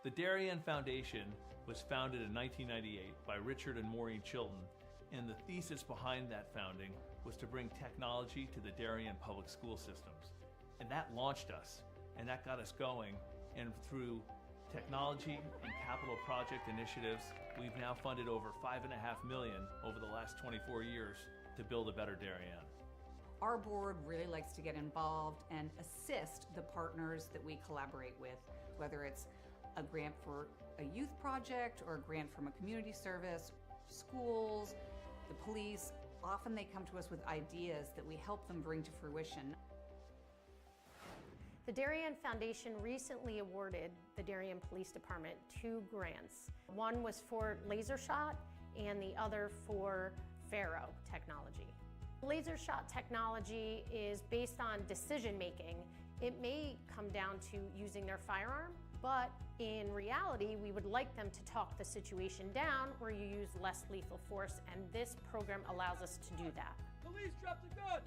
The Darien Foundation was founded in 1998 by Richard and Maureen Chilton, and the thesis behind that founding was to bring technology to the Darien public school systems. And that launched us, and that got us going, and through technology and capital project initiatives, we've now funded over $5.5 million over the last 24 years to build a better Darien. Our board really likes to get involved and assist the partners that we collaborate with, whether it's a grant for a youth project or a grant from a community service, schools, the police. Often they come to us with ideas that we help them bring to fruition. The Darien Foundation recently awarded the Darien Police Department 2 grants. One was for laser shot and the other for Faro technology. Laser shot technology is based on decision making. It may come down to using their firearm, but in reality, we would like them to talk the situation down where you use less lethal force, and this program allows us to do that. Police, drop the gun!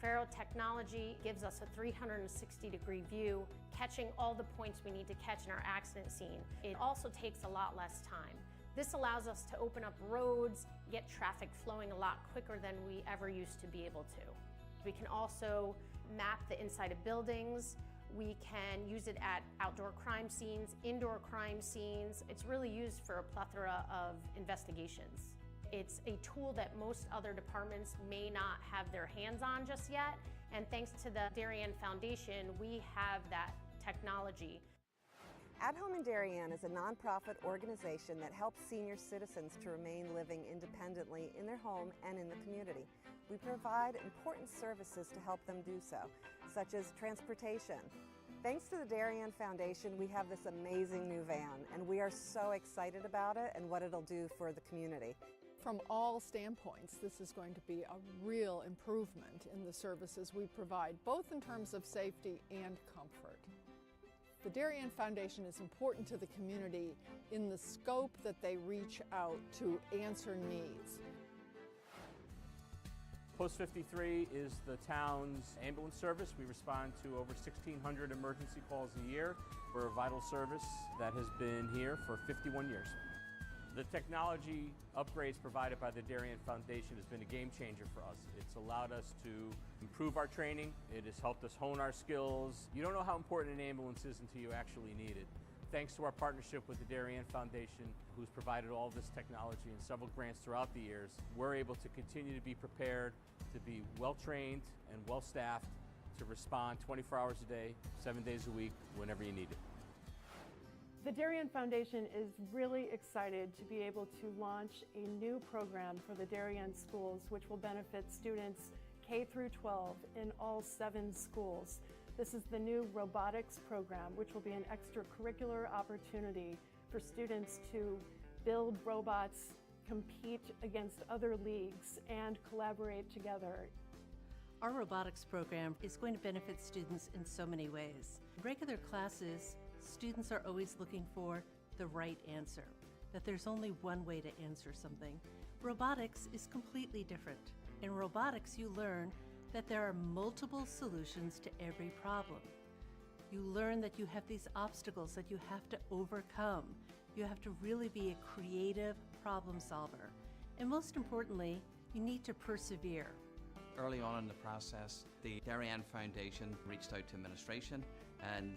Faro technology gives us a 360-degree view, catching all the points we need to catch in our accident scene. It also takes a lot less time. This allows us to open up roads, get traffic flowing a lot quicker than we ever used to be able to. We can also map the inside of buildings. We can use it at outdoor crime scenes, indoor crime scenes. It's really used for a plethora of investigations. It's a tool that most other departments may not have their hands on just yet, and thanks to the Darien Foundation, we have that technology. At Home in Darien is a nonprofit organization that helps senior citizens to remain living independently in their home and in the community. We provide important services to help them do so, such as transportation. Thanks to the Darien Foundation, we have this amazing new van, and we are so excited about it and what it'll do for the community. From all standpoints, this is going to be a real improvement in the services we provide, both in terms of safety and comfort. The Darien Foundation is important to the community in the scope that they reach out to answer needs. Post 53 is the town's ambulance service. We respond to over 1,600 emergency calls a year. We're a vital service that has been here for 51 years. The technology upgrades provided by the Darien Foundation has been a game changer for us. It's allowed us to improve our training. It has helped us hone our skills. You don't know how important an ambulance is until you actually need it. Thanks to our partnership with the Darien Foundation, who's provided all this technology and several grants throughout the years, we're able to continue to be prepared, to be well-trained and well-staffed, to respond 24 hours a day, 7 days a week, whenever you need it. The Darien Foundation is really excited to be able to launch a new program for the Darien schools, which will benefit students K through 12 in all 7 schools. This is the new robotics program, which will be an extracurricular opportunity for students to build robots, compete against other leagues, and collaborate together. Our robotics program is going to benefit students in so many ways. In regular classes, students are always looking for the right answer, that there's only one way to answer something. Robotics is completely different. In robotics, you learn that there are multiple solutions to every problem. You learn that you have these obstacles that you have to overcome. You have to really be a creative problem solver. And most importantly, you need to persevere. Early on in the process, the Darien Foundation reached out to administration and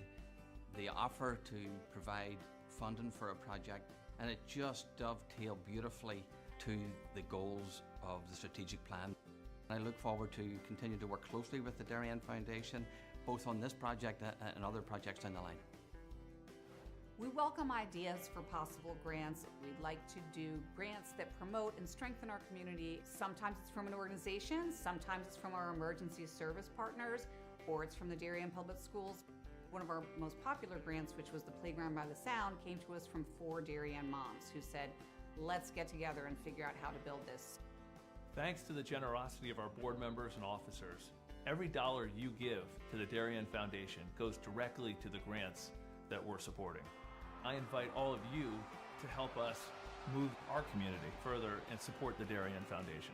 the offer to provide funding for a project, and it just dovetailed beautifully to the goals of the strategic plan. I look forward to continue to work closely with the Darien Foundation, both on this project and other projects down the line. We welcome ideas for possible grants. We'd like to do grants that promote and strengthen our community. Sometimes it's from an organization, sometimes it's from our emergency service partners, or it's from the Darien Public Schools. One of our most popular grants, which was the Playground by the Sound, came to us from 4 Darien moms who said, let's get together and figure out how to build this. Thanks to the generosity of our board members and officers, every dollar you give to the Darien Foundation goes directly to the grants that we're supporting. I invite all of you to help us move our community further and support the Darien Foundation.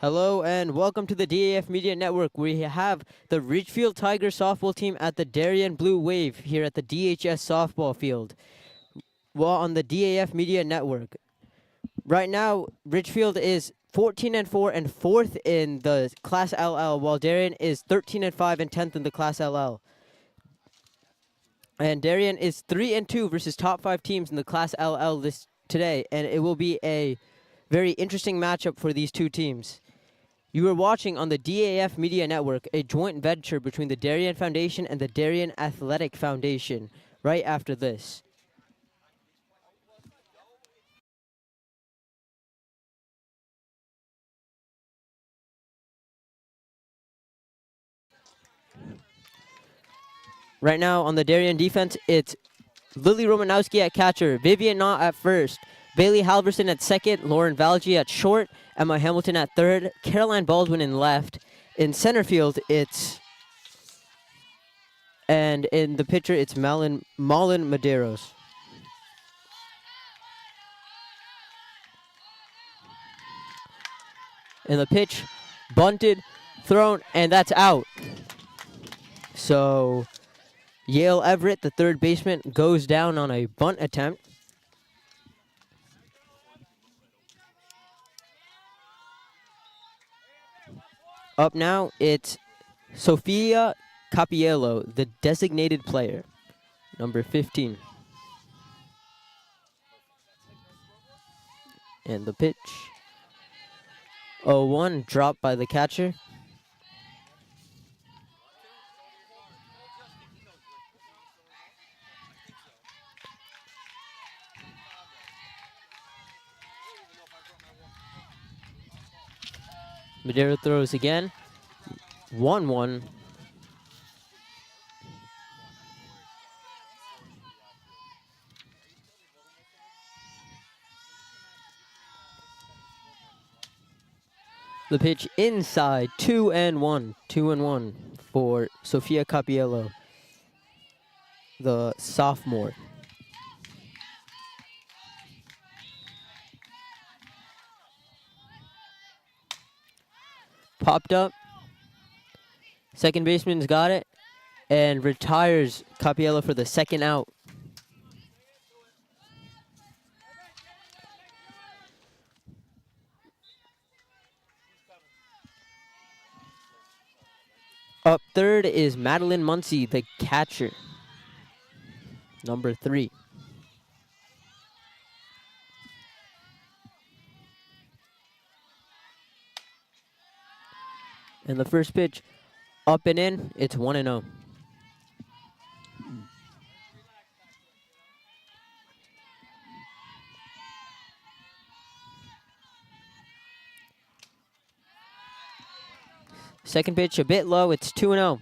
Hello and welcome to the DAF Media Network. We have the Ridgefield Tiger softball team at the Darien Blue Wave here at the DHS softball field. Well, on the DAF Media Network. Right now, Ridgefield is 14-4 and 4th in the Class LL, while Darien is 13-5 and 10th in the Class LL. And Darien is 3-2 versus top 5 teams in the Class LL today, and it will be a very interesting matchup for these two teams. You are watching on the DAF Media Network, a joint venture between the Darien Foundation and the Darien Athletic Foundation, right after this. Right now on the Darien defense, it's Lily Romanowski at catcher, Vivian Knott at first, Bailey Halverson at second, Lauren Valgi at short, Emma Hamilton at third, Caroline Baldwin in left. In center field, and in the pitcher, it's Malin Medeiros. And the pitch, bunted, thrown, and that's out. So Yale Everett, the third baseman, goes down on a bunt attempt. Up now, it's Sofia Capiello, the designated player, number 15. And the pitch, 0-1, dropped by the catcher. Madero throws again. 1-1. The pitch inside, 2-1. 2-1 for Sofia Capiello, the sophomore. Popped up. Second baseman's got it and retires Capiello for the second out. Up third is Madeline Muncie, the catcher, number 3. And the first pitch, up and in, it's 1-0. Second pitch, a bit low, it's 2-0.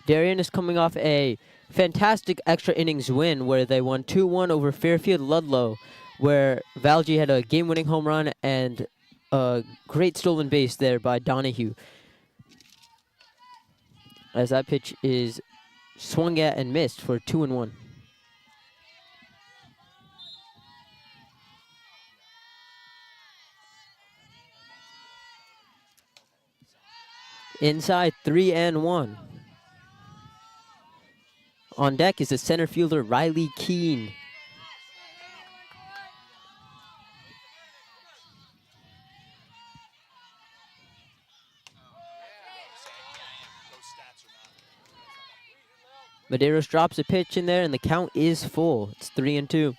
Darien is coming off a fantastic extra innings win where they won 2-1 over Fairfield Ludlow, where Valgi had a game-winning home run and a great stolen base there by Donahue. As that pitch is swung at and missed for 2-1. Inside, 3-1. On deck is the center fielder, Riley Keene. Medeiros drops a pitch in there, and the count is full. It's 3-2.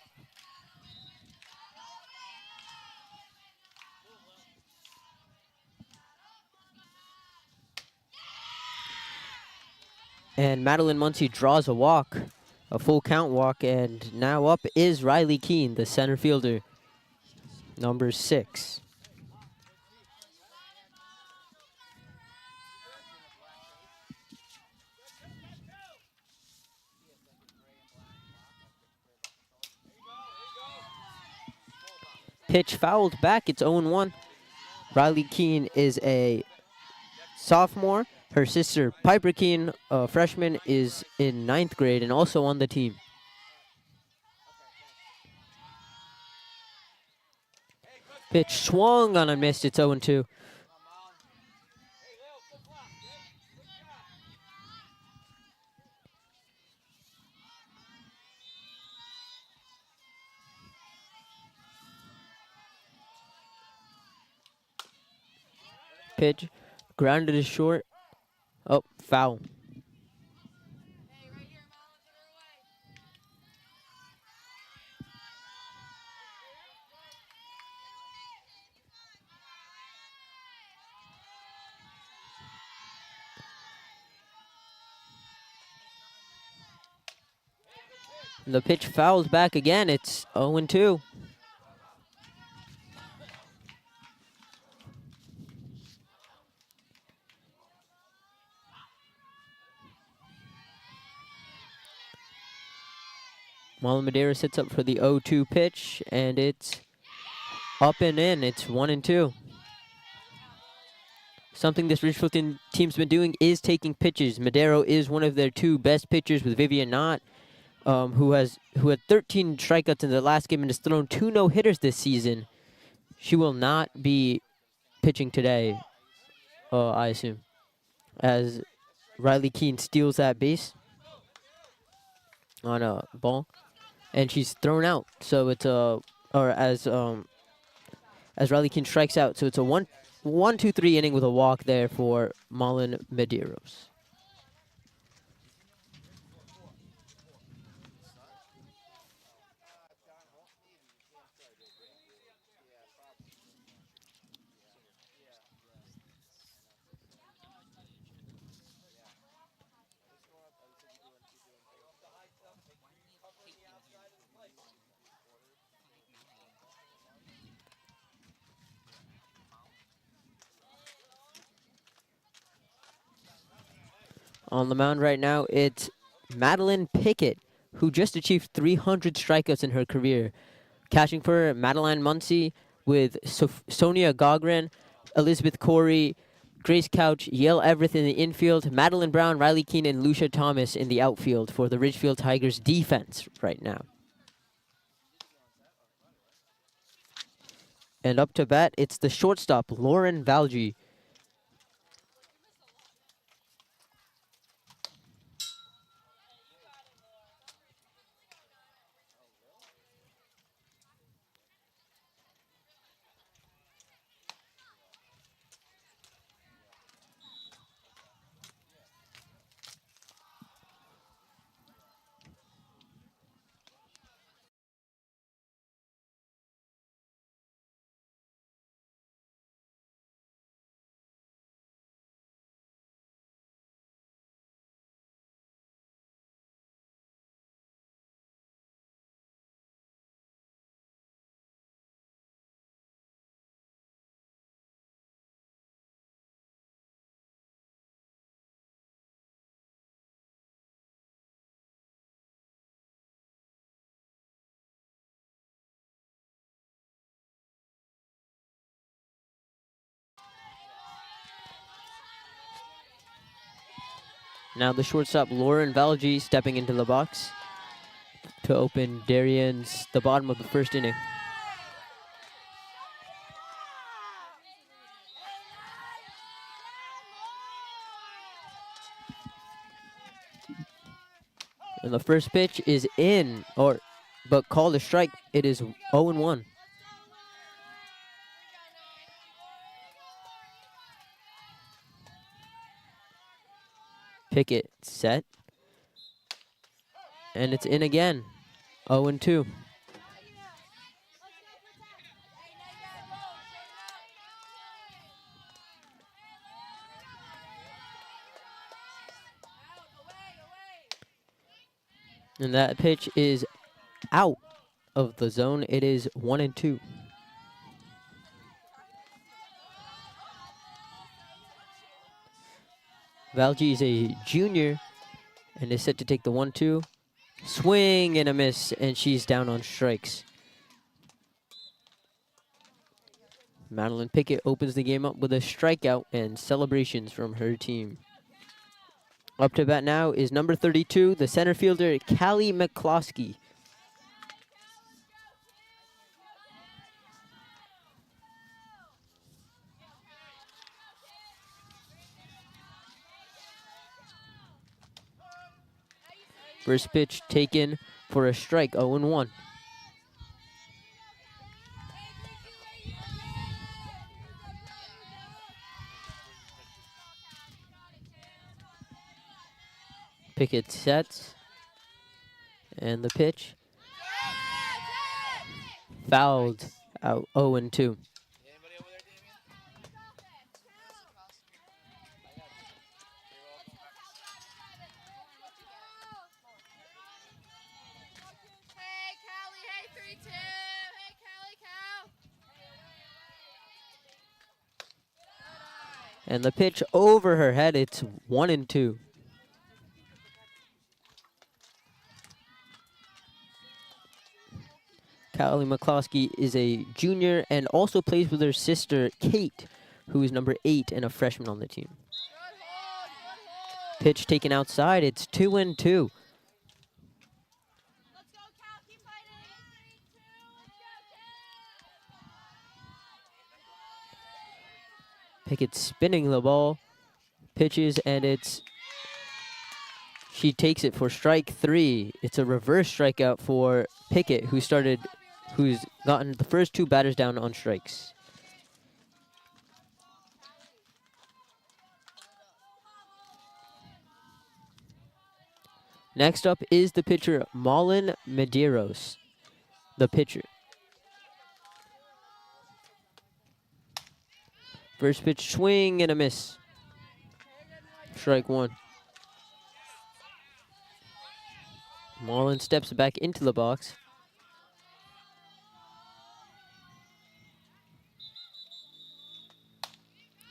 And Madeline Muncie draws a walk, a full count walk, and now up is Riley Keene, the center fielder, number 6. Pitch fouled back, it's 0-1. Riley Keene is a sophomore. Her sister, Piper Keene, a freshman, is in 9th grade and also on the team. Pitch swung on and missed. It's 0-2. Pitch grounded is short. Oh, foul. The pitch fouled back again. It's 0-2. Marlon Madera sits up for the 0-2 pitch, and it's up and in. It's 1-2. Something this Ridgefield team's been doing is taking pitches. Madero is one of their two best pitchers with Vivian Knott, who had 13 strikeouts in the last game and has thrown 2 no-hitters this season. She will not be pitching today, I assume, as Riley Keene steals that base on a ball, and she's thrown out. So it's as Riley Keene strikes out. So it's a 1-2-3 inning with a walk there for Marlon Medeiros. On the mound right now, it's Madeline Pickett, who just achieved 300 strikeouts in her career. Catching for Madeline Muncie with Sonia Gogren, Elizabeth Corey, Grace Couch, Yale Everett in the infield, Madeline Brown, Riley Keene, and Lucia Thomas in the outfield for the Ridgefield Tigers defense right now. And up to bat, it's the shortstop, Lauren Valgi. Now the shortstop, Lauren Valgi, stepping into the box to open the bottom of the first inning. And the first pitch is in, but called a strike. It is 0-1. Pickett set. And it's in again. 0-2. And that pitch is out of the zone. It is 1-2. Valgi is a junior and is set to take the 1-2. Swing and a miss, and she's down on strikes. Madeline Pickett opens the game up with a strikeout and celebrations from her team. Up to bat now is number 32, the center fielder, Callie McCloskey. First pitch taken for a strike, 0-1. Pickett sets. And the pitch. Fouled out, 0-2. And the pitch over her head, it's 1-2. Callie McCloskey is a junior and also plays with her sister, Kate, who is number 8 and a freshman on the team. Pitch taken outside, it's 2-2. Pickett spinning the ball, pitches, and she takes it for strike 3. It's a reverse strikeout for Pickett, who's gotten the first 2 batters down on strikes. Next up is the pitcher, Malin Medeiros, the pitcher. First pitch, swing and a miss. Strike 1. Marlin steps back into the box.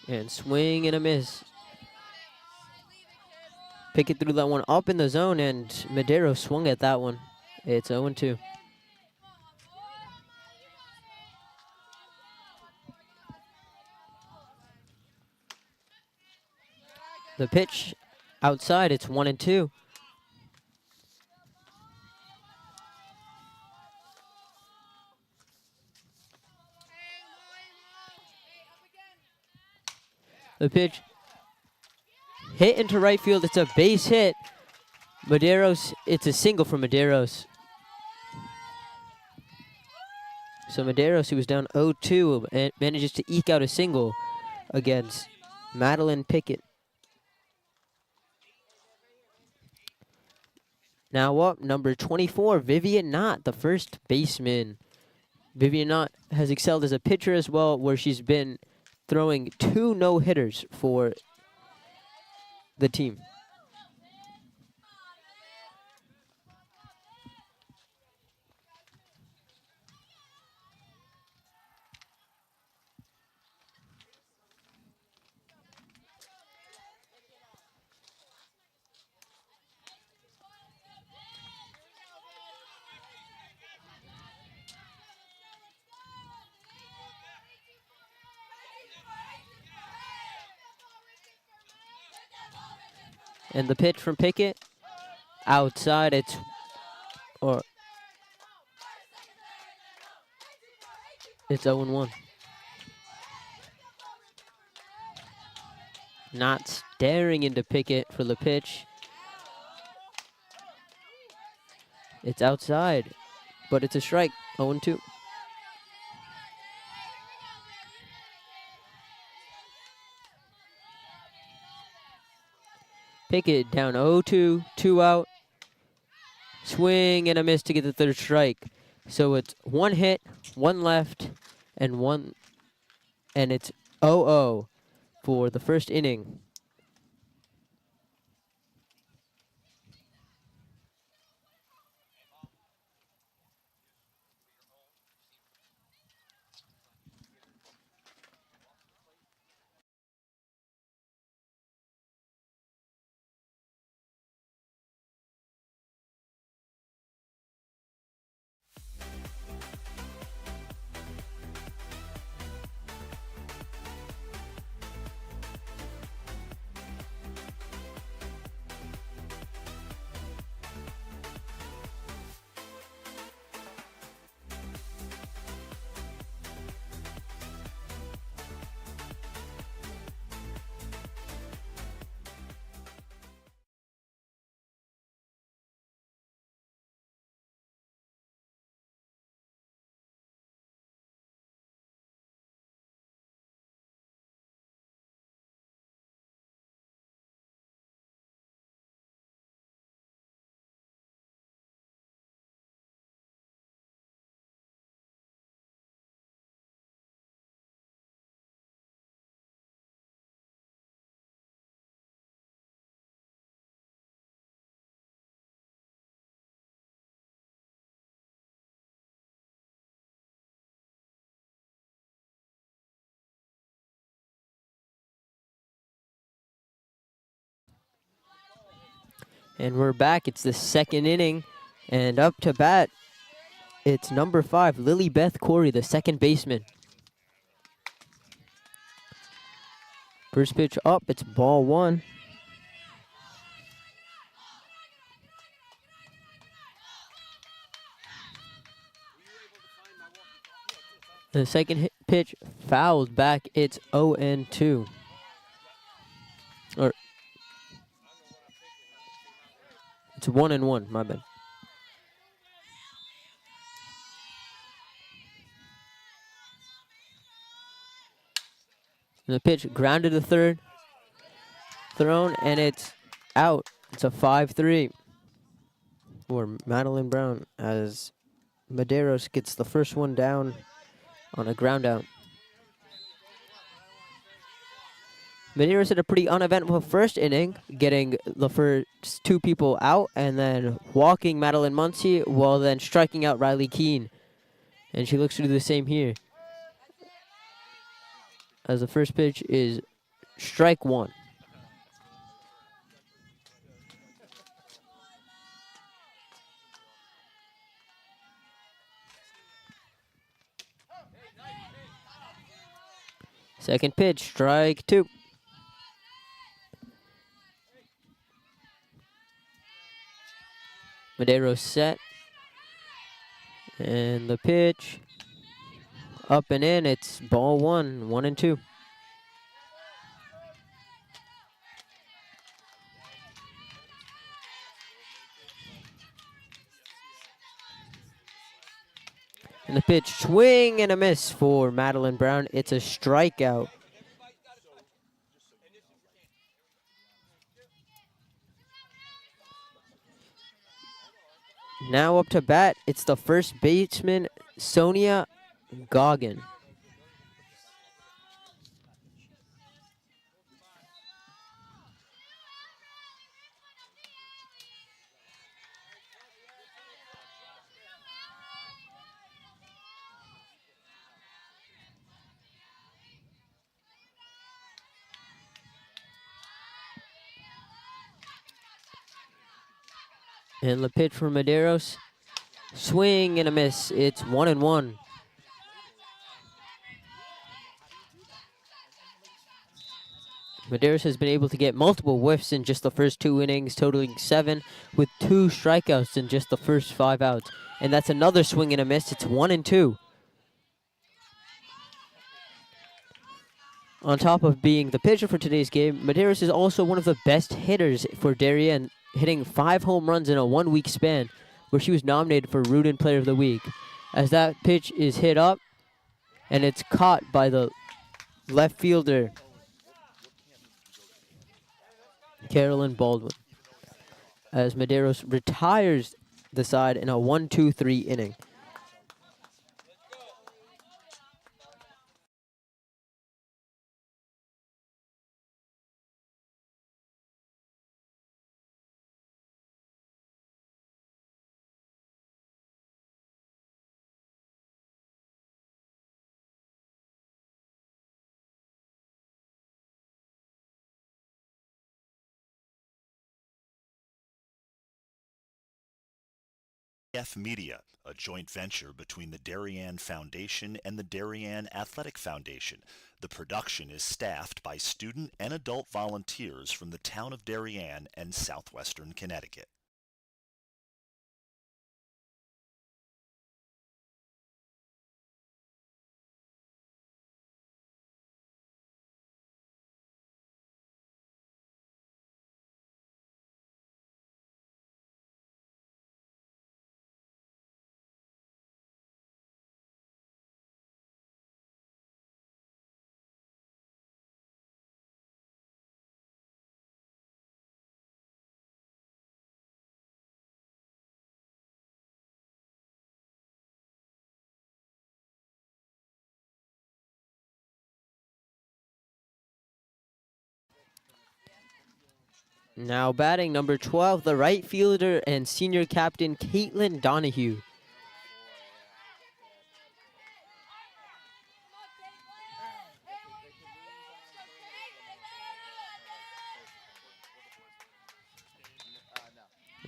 And swing and a miss. Pickett threw that one up in the zone, and Medeiros swung at that one. It's 0-2. The pitch outside, it's 1-2. The pitch hit into right field. It's a base hit. Medeiros, it's a single for Medeiros. So Medeiros, who was down 0-2, manages to eke out a single against Madeline Pickett. Now up, number 24, Vivian Knott, the first baseman. Vivian Knott has excelled as a pitcher as well, where she's been throwing 2 no-hitters for the team. And the pitch from Pickett, outside, it's 0-1. Not staring into Pickett for the pitch. It's outside, but it's a strike, 0-2. Pickett down 0-2, 2 out. Swing and a miss to get the 3rd strike. So it's 1 hit, 1 left, and it's 0-0 for the first inning. And we're back. It's the second inning. And up to bat, it's number 5, Lily Beth Corey, the second baseman. First pitch up, it's ball 1. The second pitch fouled back, it's 0-2. Or it's 1-1, my bad. And the pitch grounded to third, thrown, and it's out. It's a 5-3 for Madeline Brown as Medeiros gets the first one down on a ground out. Medeiros had a pretty uneventful first inning, getting the first 2 people out and then walking Madeline Muncie while then striking out Riley Keene. And she looks to do the same here, as the first pitch is strike 1. Second pitch, strike 2. Medeiros set. And the pitch up and in. It's ball 1, 1-2. And the pitch, swing and a miss for Madeline Brown. It's a strikeout. Now up to bat, it's the first baseman, Sonia Goggin. And the pitch for Medeiros, swing and a miss. It's 1-1. Medeiros has been able to get multiple whiffs in just the first 2 innings, totaling 7, with 2 strikeouts in just the first 5 outs. And that's another swing and a miss. It's 1-2. On top of being the pitcher for today's game, Medeiros is also one of the best hitters for Darien, hitting 5 home runs in a 1-week span, where she was nominated for Rudin Player of the Week. As that pitch is hit up, and it's caught by the left fielder, Carolyn Baldwin, as Medeiros retires the side in a 1-2-3 inning. DAF Media, a joint venture between the Darien Foundation and the Darien Athletic Foundation. The production is staffed by student and adult volunteers from the town of Darien and southwestern Connecticut. Now batting number 12, the right fielder and senior captain, Caitlin Donahue.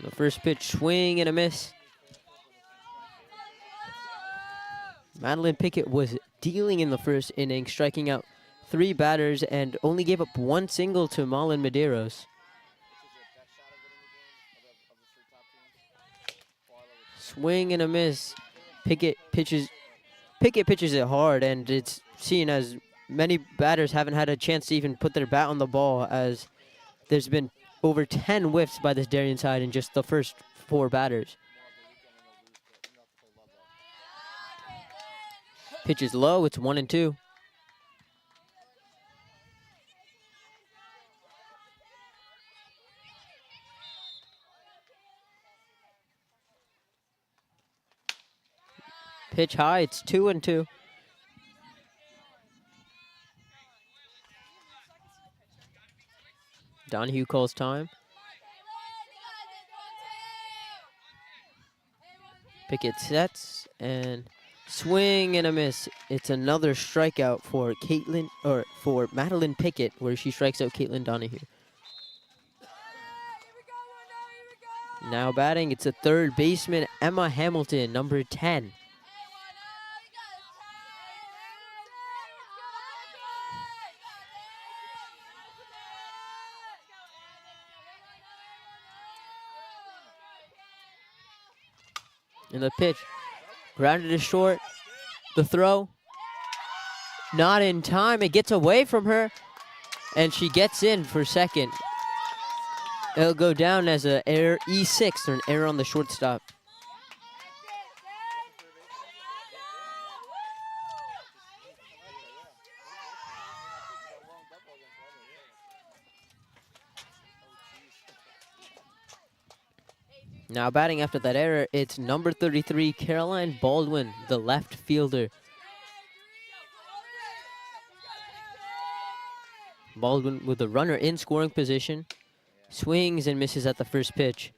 The first pitch, swing and a miss. Madeline Pickett was dealing in the first inning, striking out 3 batters and only gave up 1 single to Malin Medeiros. Swing and a miss. Pickett pitches it hard, and it's seen as many batters haven't had a chance to even put their bat on the ball, as there's been over 10 whiffs by this Darien side in just the first 4 batters. Pitch is low, it's 1-2. Pitch high, it's 2-2. Donahue calls time. Pickett sets and swing and a miss. It's another strikeout for for Madeline Pickett, where she strikes out Caitlin Donahue. Now batting, it's a third baseman, Emma Hamilton, number 10. And the pitch, grounded to short. The throw, not in time. It gets away from her, and she gets in for second. It'll go down as an error, E6, or an error on the shortstop. Now batting after that error, it's number 33, Caroline Baldwin, the left fielder. Baldwin with the runner in scoring position. Swings and misses at the first pitch.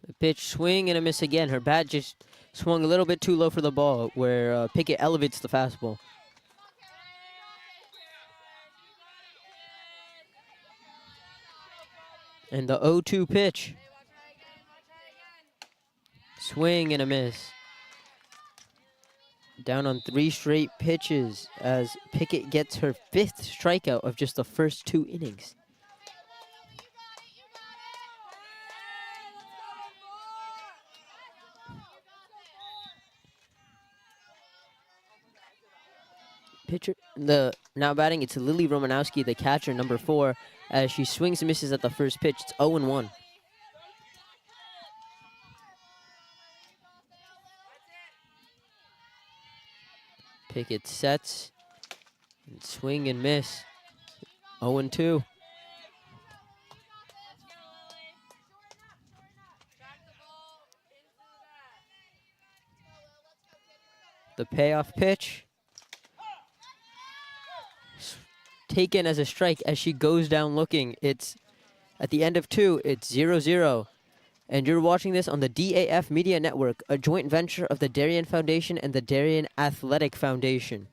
The pitch, swing and a miss again. Her bat just swung a little bit too low for the ball, where Pickett elevates the fastball. And the 0-2 pitch. Swing and a miss. Down on 3 straight pitches as Pickett gets her 5th strikeout of just the first 2 innings. Now batting, it's Lily Romanowski, the catcher, number 4, as she swings and misses at the first pitch. It's 0-1. Pickett sets, and swing and miss. 0-2. The payoff pitch, taken as a strike as she goes down looking. It's at the end of 2, it's 0-0. And you're watching this on the DAF Media Network, a joint venture of the Darien Foundation and the Darien Athletic Foundation.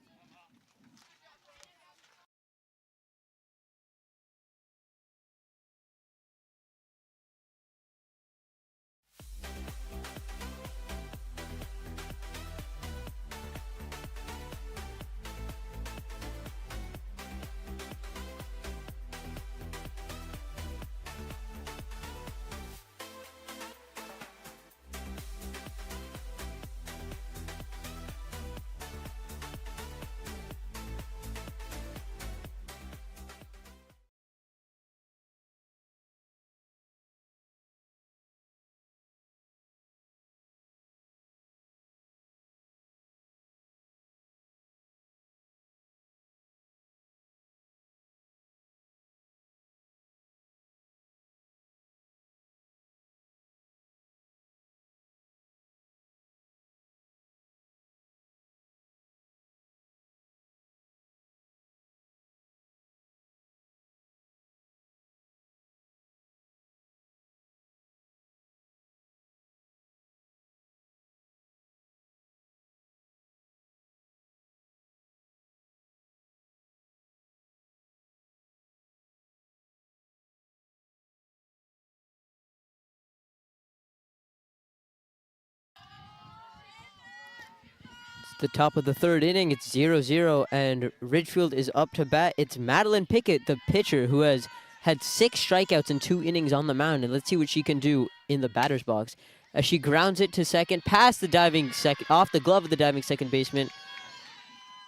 The top of the third inning, it's 0-0, and Ridgefield is up to bat. It's Madeline Pickett, the pitcher, who has had 6 strikeouts in 2 innings on the mound, and let's see what she can do in the batter's box. As she grounds it to second, past the diving second, off the glove of the diving second baseman.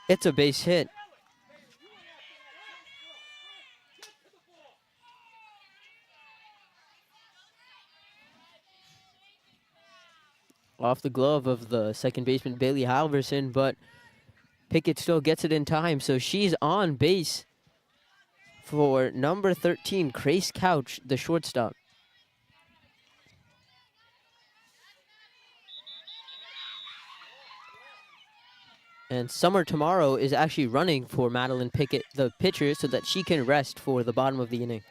It's a base hit. Off the glove of the second baseman, Bailey Halverson, but Pickett still gets it in time, so she's on base for number 13, Grace Couch, the shortstop. And Summer Tomorrow is actually running for Madeline Pickett, the pitcher, so that she can rest for the bottom of the inning.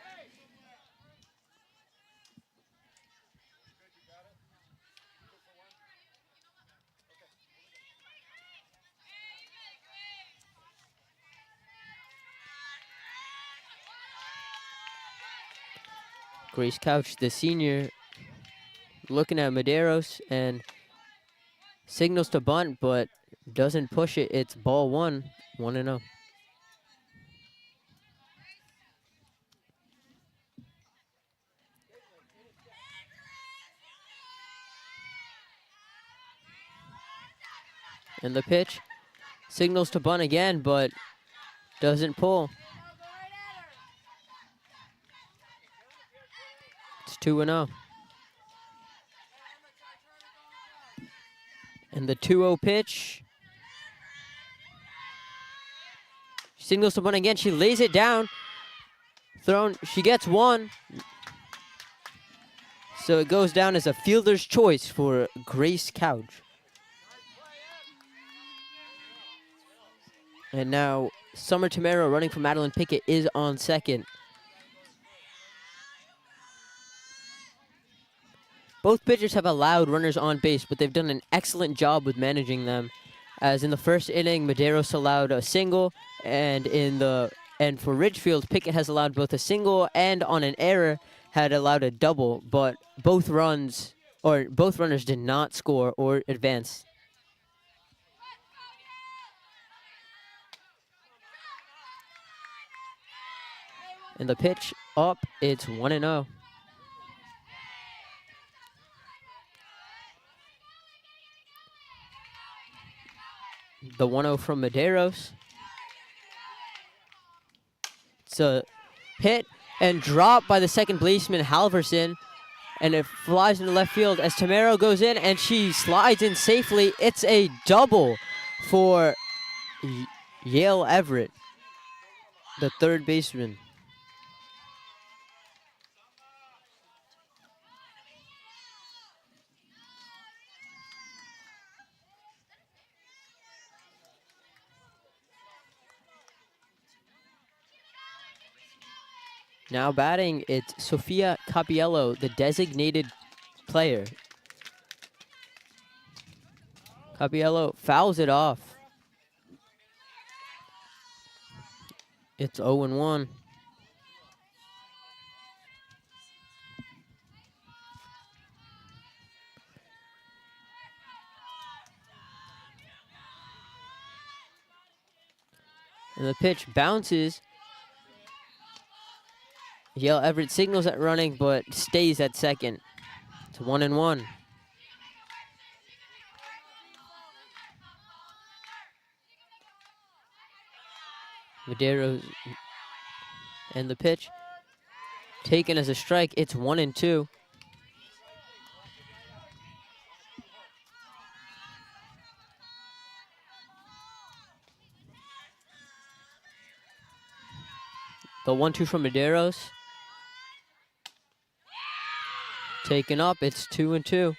Grace Couch, the senior, looking at Medeiros and signals to bunt, but doesn't push it. It's ball 1, 1-0. And the pitch signals to bunt again, but doesn't pull. It's 2-0. And the 2-0 pitch. Signals to bunt again. She lays it down. Thrown. She gets 1. So it goes down as a fielder's choice for Grace Couch. And now Summer Tamero, running for Madeline Pickett, is on second. Both pitchers have allowed runners on base, but they've done an excellent job with managing them. As in the first inning, Medeiros allowed a single, and for Ridgefield, Pickett has allowed both a single and on an error had allowed a double, but both runners did not score or advance. And the pitch up, it's 1-0. The 1-0 from Medeiros. It's a hit and drop by the second baseman, Halverson. And it flies into left field as Tamero goes in and she slides in safely. It's a double for Yale Everett, the third baseman. Now batting, it's Sofia Capiello, the designated player. Capiello fouls it off. It's 0-1. And the pitch bounces. Yale Everett signals at running, but stays at second. It's 1-1. Medeiros and the pitch taken as a strike. It's 1-2. The 1-2 from Medeiros. Taken up, it's 2-2.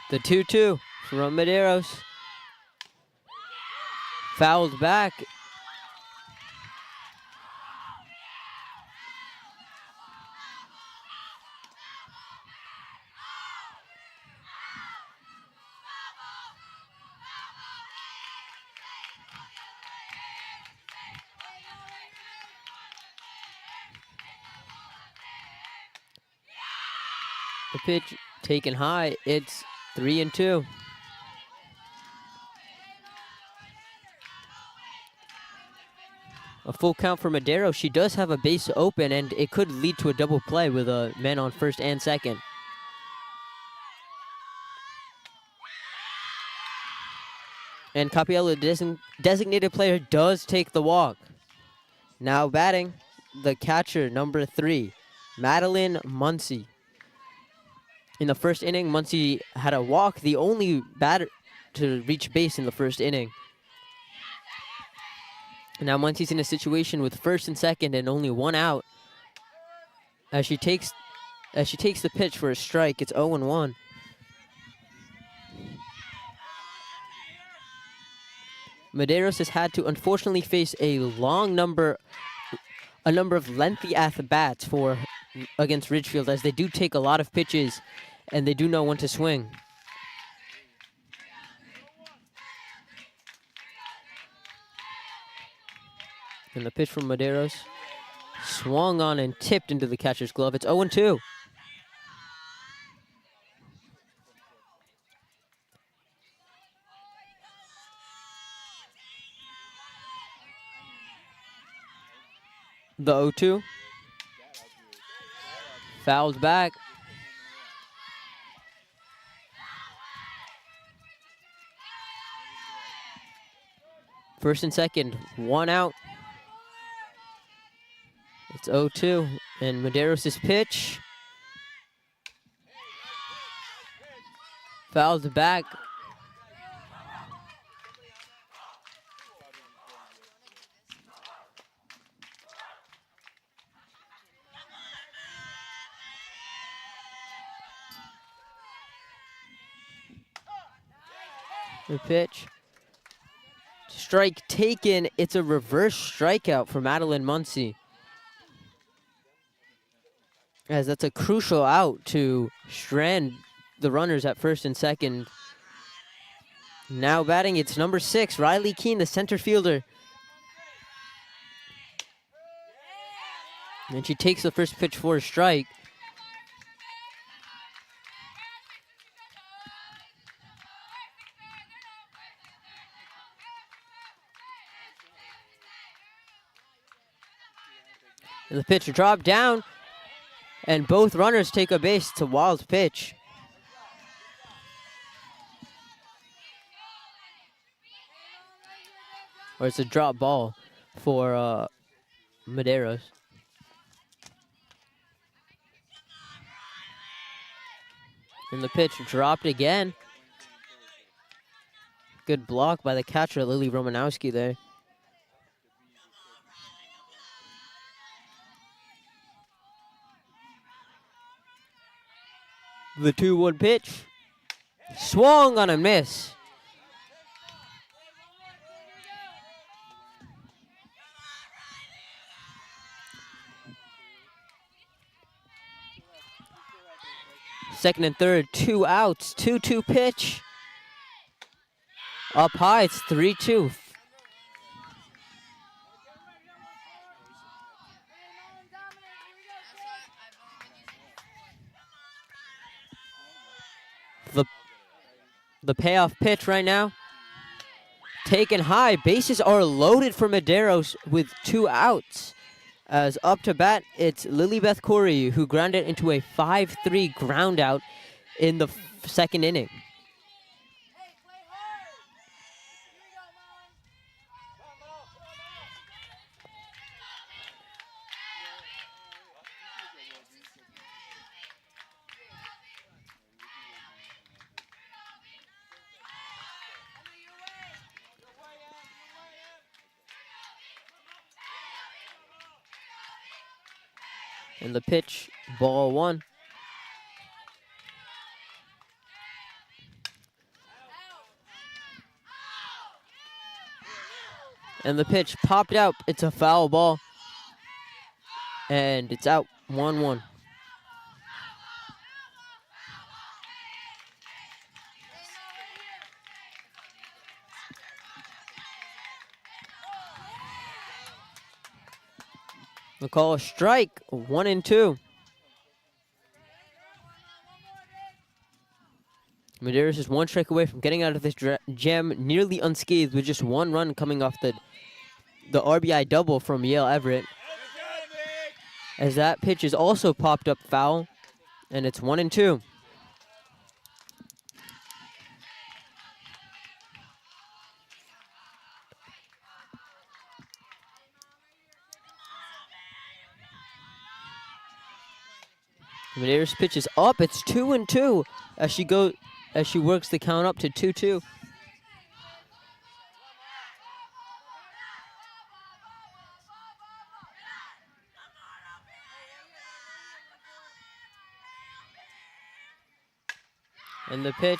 The 2-2 from Medeiros. Fouled back. The pitch taken high. It's 3-2. A full count for Madero. She does have a base open, and it could lead to a double play with a man on first and second. And Capiello, designated player, does take the walk. Now batting, the catcher, number 3, Madeline Muncie. In the first inning, Muncie had a walk, the only batter to reach base in the first inning. Now Muncie's in a situation with first and second and only 1 out. As she takes the pitch for a strike, it's 0-1. Medeiros has had to unfortunately face a number of lengthy at-bats against Ridgefield, as they do take a lot of pitches and they do know when to swing. And the pitch from Medeiros swung on and tipped into the catcher's glove. It's 0-2. The 0-2. Fouled back. First and second, 1 out. It's 0-2, and Medeiros' pitch. Fouled back. The pitch. Strike taken. It's a reverse strikeout for Madeline Muncie, as that's a crucial out to strand the runners at first and second. Now batting, it's number 6, Riley Keene, the center fielder. And she takes the first pitch for a strike. And the pitch dropped down, and both runners take a base. It's a wild pitch. Or it's a drop ball for Medeiros. And the pitch dropped again. Good block by the catcher, Lily Romanowski there. The 2-1 pitch. Swung on a miss. Second and third, 2 outs, 2-2 pitch. Up high, it's 3-2. The payoff pitch right now. Taken high. Bases are loaded for Medeiros with 2 outs. As up to bat, it's Lilybeth Corey, who grounded into a 5-3 ground out in the second inning. And the pitch, ball 1. And the pitch popped out. It's a foul ball. And it's out, 1-1. The call, strike, 1-2. Medeiros is one strike away from getting out of this jam nearly unscathed with just one run coming off the RBI double from Yale Everett. As that pitch is also popped up foul, and it's 1-2. Medeiros pitch is up. It's 2-2 as she works the count up to 2-2. And the pitch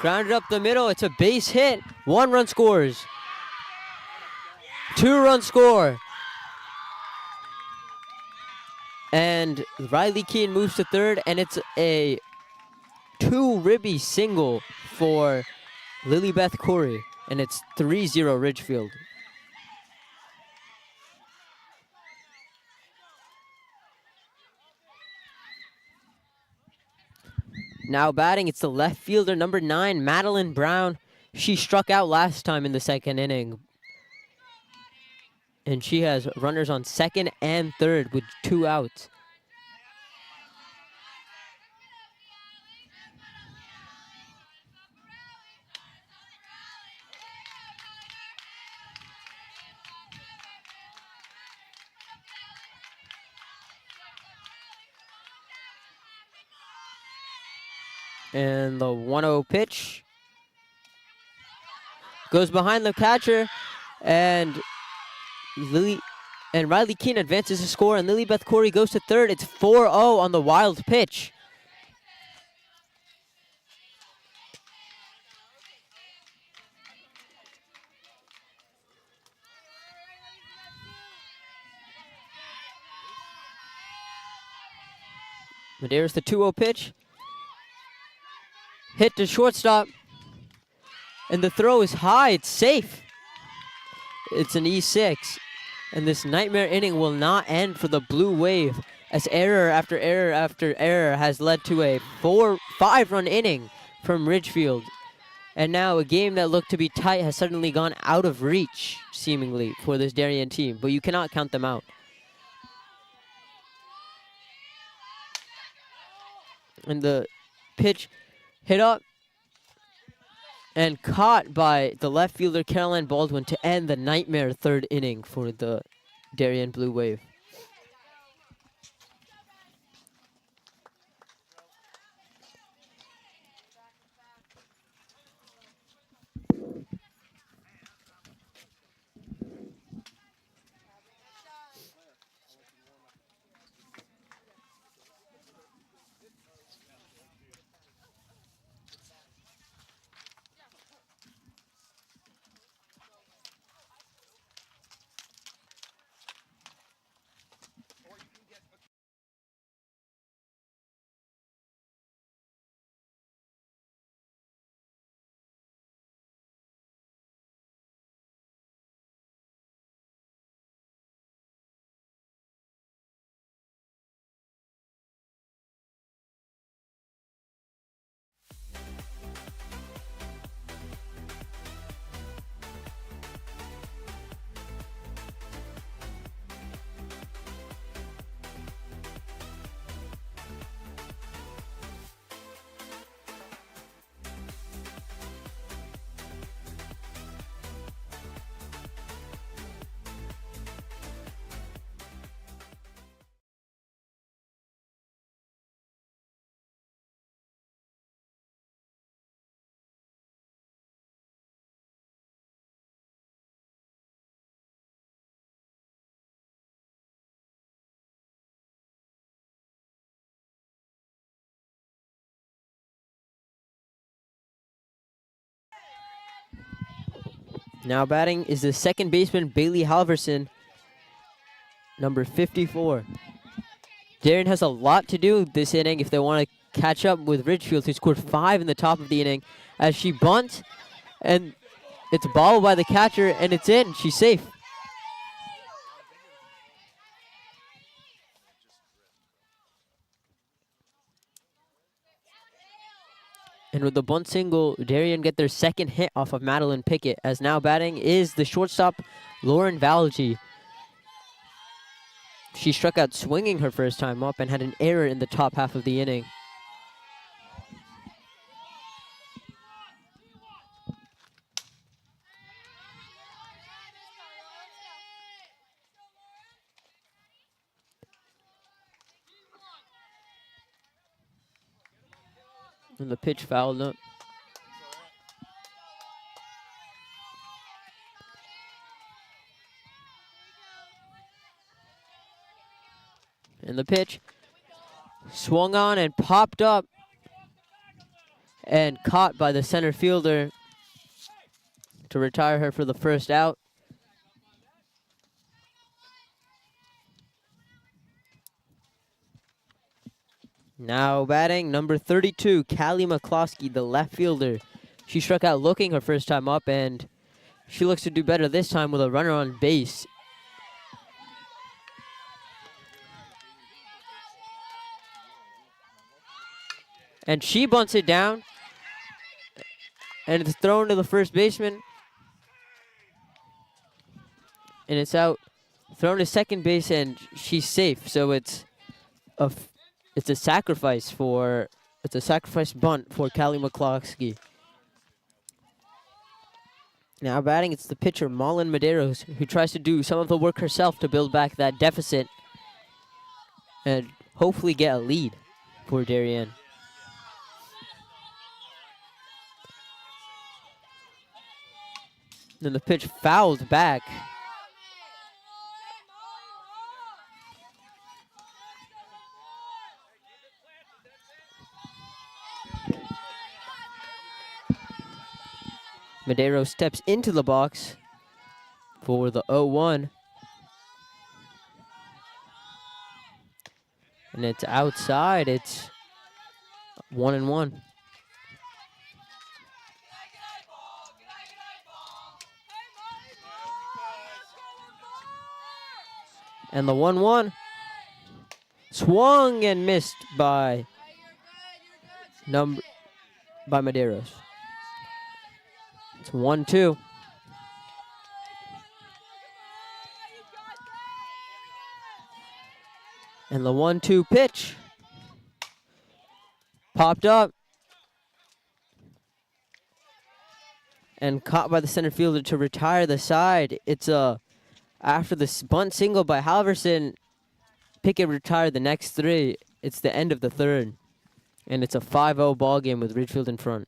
grounded up the middle. It's a base hit. 1 run scores. 2 run score. And Riley Keene moves to third, and it's a 2-ribby single for Lilybeth Corey, and it's 3-0 Ridgefield. Now batting, it's the left fielder, number 9, Madeline Brown. She struck out last time in the second inning. And she has runners on second and third with 2 outs. And the 1-0 pitch goes behind the catcher, and Riley Keene advances to score, and Lilybeth Corey goes to third. It's 4-0 on the wild pitch. Medeiros the 2-0 pitch. Hit to shortstop. And the throw is high. It's safe. It's an E6. And this nightmare inning will not end for the Blue Wave, as error after error after error has led to a 5-run inning from Ridgefield. And now a game that looked to be tight has suddenly gone out of reach, seemingly, for this Darien team. But you cannot count them out. And the pitch hit up and caught by the left fielder Caroline Baldwin to end the nightmare 3rd inning for the Darien Blue Wave. Now batting is the second baseman, Bailey Halverson, number 54. Darien has a lot to do this inning if they want to catch up with Ridgefield, who scored 5 in the top of the inning, as she bunts, and it's bobbled by the catcher, and it's in. She's safe. And with the bunt single, Darien get their second hit off of Madeline Pickett, as now batting is the shortstop, Lauren Valji. She struck out swinging her first time up and had an error in the top half of the inning. And the pitch fouled up. And the pitch swung on and popped up and caught by the center fielder to retire her for the first out. Now batting, number 32, Callie McCloskey, the left fielder. She struck out looking her first time up, and she looks to do better this time with a runner on base. And she bunts it down, and it's thrown to the first baseman. And it's out, thrown to second base, and she's safe. So it's a sacrifice bunt for Callie McCloskey. Now batting, it's the pitcher, Malin Medeiros, who tries to do some of the work herself to build back that deficit and hopefully get a lead for Darien. Then the pitch fouled back. Medeiros steps into the box for the 0-1. And it's outside. It's 1-1. And the 1-1 swung and missed by Medeiros. It's 1-2. And the 1-2 pitch popped up and caught by the center fielder to retire the side. It's after the bunt single by Halverson, Pickett retired the next three. It's the end of the third, and it's a 5-0 ball game with Ridgefield in front.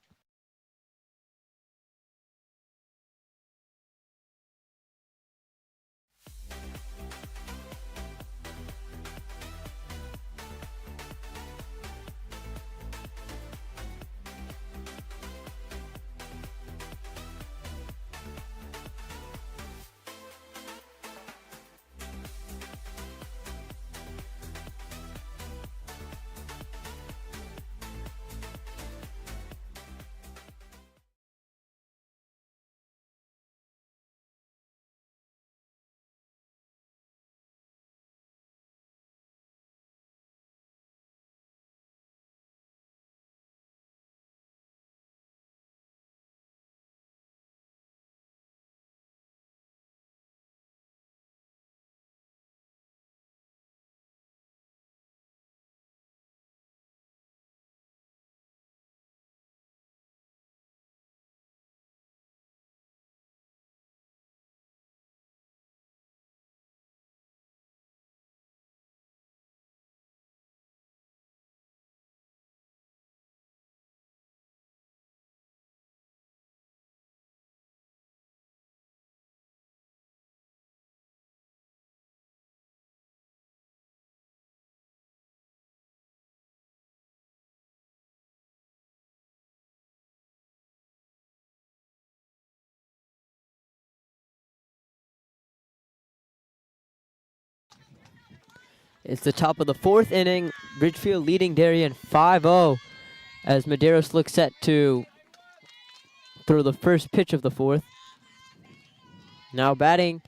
It's the top of the fourth inning. Ridgefield leading Darien 5-0 as Medeiros looks set to throw the first pitch of the fourth. Now batting,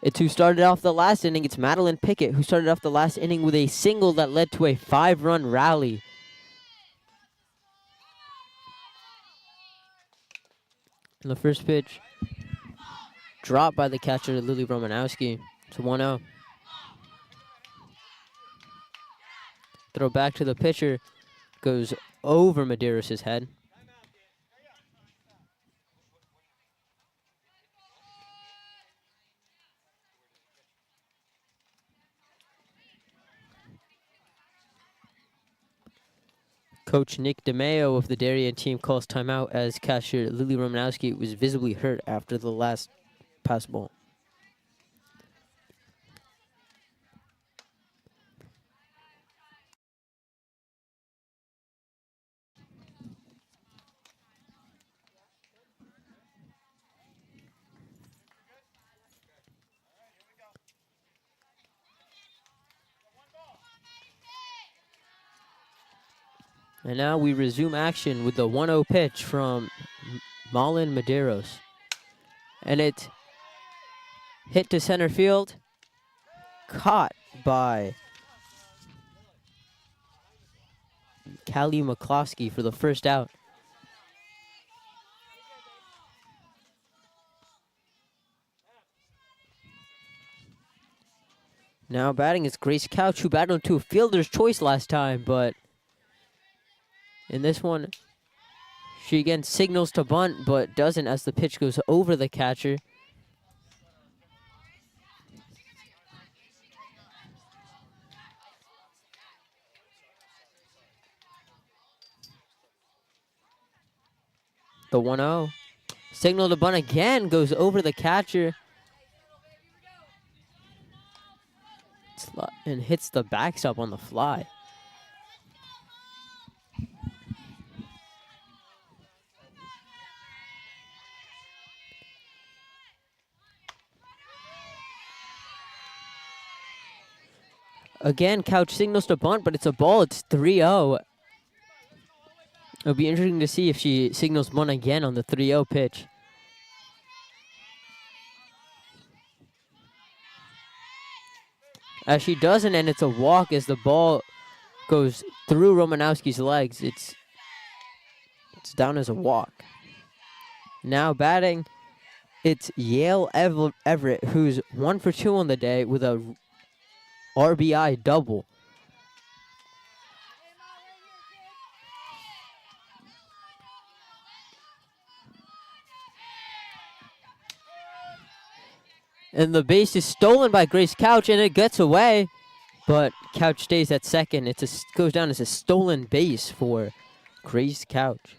it's who started off the last inning. It's Madeline Pickett, who started off the last inning with a single that led to a 5-run rally. And the first pitch dropped by the catcher, Lily Romanowski. It's 1-0. Throw back to the pitcher. Goes over Medeiros' head. Coach Nick DeMeo of the Darien team calls timeout as catcher Lily Romanowski was visibly hurt after the last pass ball. And now we resume action with the 1-0 pitch from Malin Medeiros. And it hit to center field, caught by Callie McCloskey for the first out. Now batting is Grace Couch, who battled to a fielder's choice last time, but in this one, she again signals to bunt, but doesn't as the pitch goes over the catcher. The 1-0. Signal to bunt again, goes over the catcher. And hits the backstop on the fly. Again, Couch signals to bunt, but it's a ball. It's 3-0. It'll be interesting to see if she signals bunt again on the 3-0 pitch. As she doesn't, and it's a walk as the ball goes through Romanowski's legs. It's down as a walk. Now batting, it's Yale Everett, who's 1 for 2 on the day with a RBI double. And the base is stolen by Grace Couch, and it gets away. But Couch stays at second. It goes down as a stolen base for Grace Couch.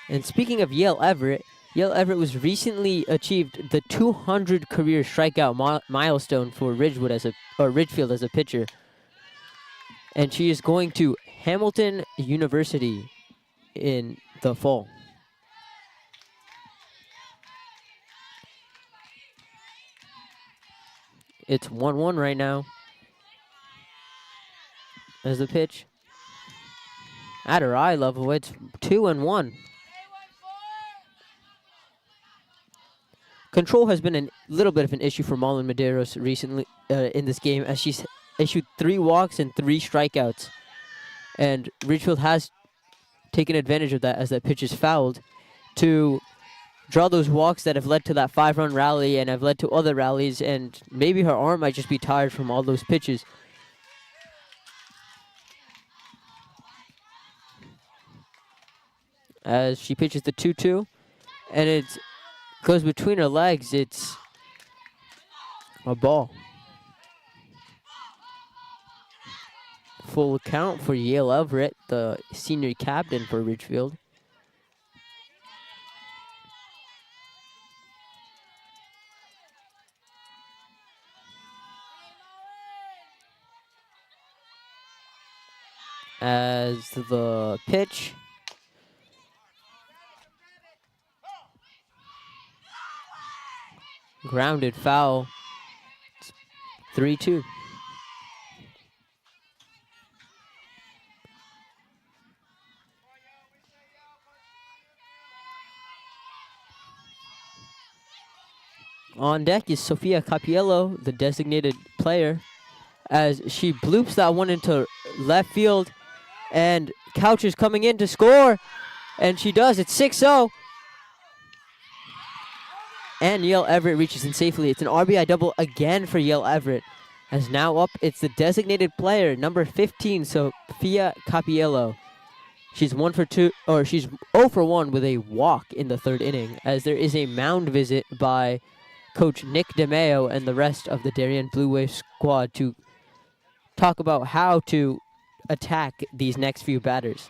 And speaking of Yale Everett was recently achieved the 200 career strikeout milestone for Ridgefield as a pitcher. And she is going to Hamilton University in the fall. It's 1-1 right now. As the pitch at her eye level, it's 2-1. Control has been a little bit of an issue for Malin Medeiros recently in this game, as she's issued 3 walks and 3 strikeouts. And Ridgefield has taken advantage of that as that pitch is fouled to draw those walks that have led to that 5-run rally and have led to other rallies, and maybe her arm might just be tired from all those pitches. As she pitches the 2-2, and it goes between her legs. It's a ball. Full count for Yale Everett, the senior captain for Ridgefield. As the pitch grounded foul. It's 3-2. On deck is Sofia Capiello, the designated player, as she bloops that one into left field, And Couch is coming in to score. And she does. It's 6-0. And Yale Everett reaches in safely. It's an RBI double again for Yale Everett. As now up, it's the designated player, number 15, Sophia Capiello. She's 0 for 1 with a walk in the third inning, as there is a mound visit by Coach Nick DeMeo and the rest of the Darien Blue Wave squad to talk about how to attack these next few batters.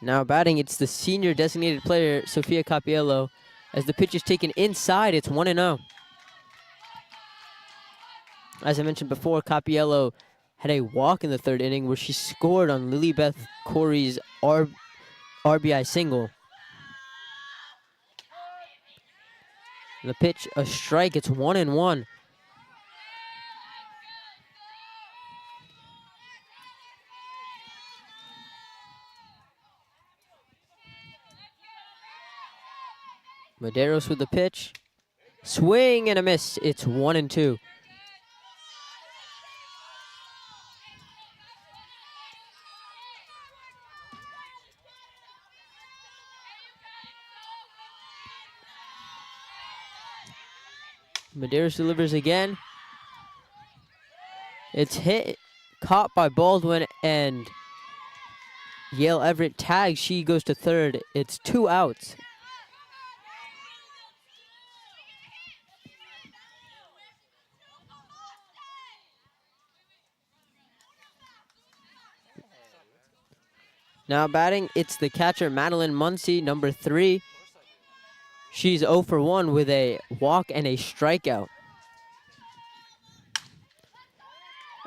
Now batting, it's the senior designated player, Sophia Capiello. As the pitch is taken inside, it's 1-0. As I mentioned before, Capiello had a walk in the third inning where she scored on Lilybeth Corey's RBI single. The pitch, a strike, it's 1-1. Medeiros with the pitch. Swing and a miss. It's 1-2. Medeiros delivers again. It's hit, caught by Baldwin, and Yale Everett tags. She goes to third. It's 2 outs. Now batting, it's the catcher, Madeline Muncie, number 3. She's 0 for 1 with a walk and a strikeout.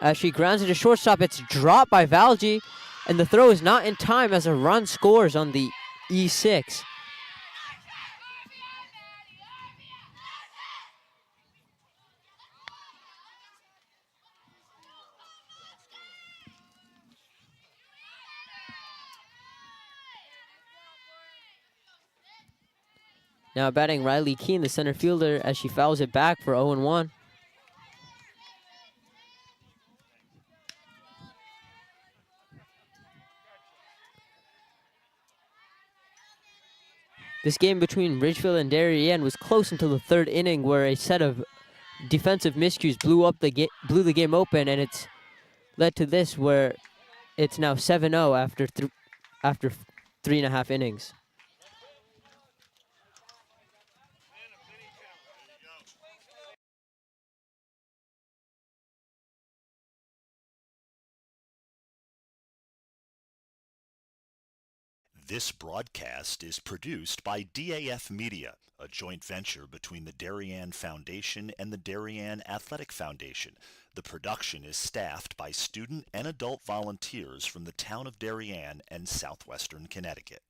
As she grounds it to shortstop, it's dropped by Valji, and the throw is not in time as a run scores on the E6. Now batting Riley Keene, the center fielder, as she fouls it back for 0-1. This game between Ridgefield and Darien was close until the third inning, where a set of defensive miscues blew the game open, and it's led to this, where it's now 7-0 after 3.5 innings. This broadcast is produced by DAF Media, a joint venture between the Darien Foundation and the Darien Athletic Foundation. The production is staffed by student and adult volunteers from the town of Darien and southwestern Connecticut.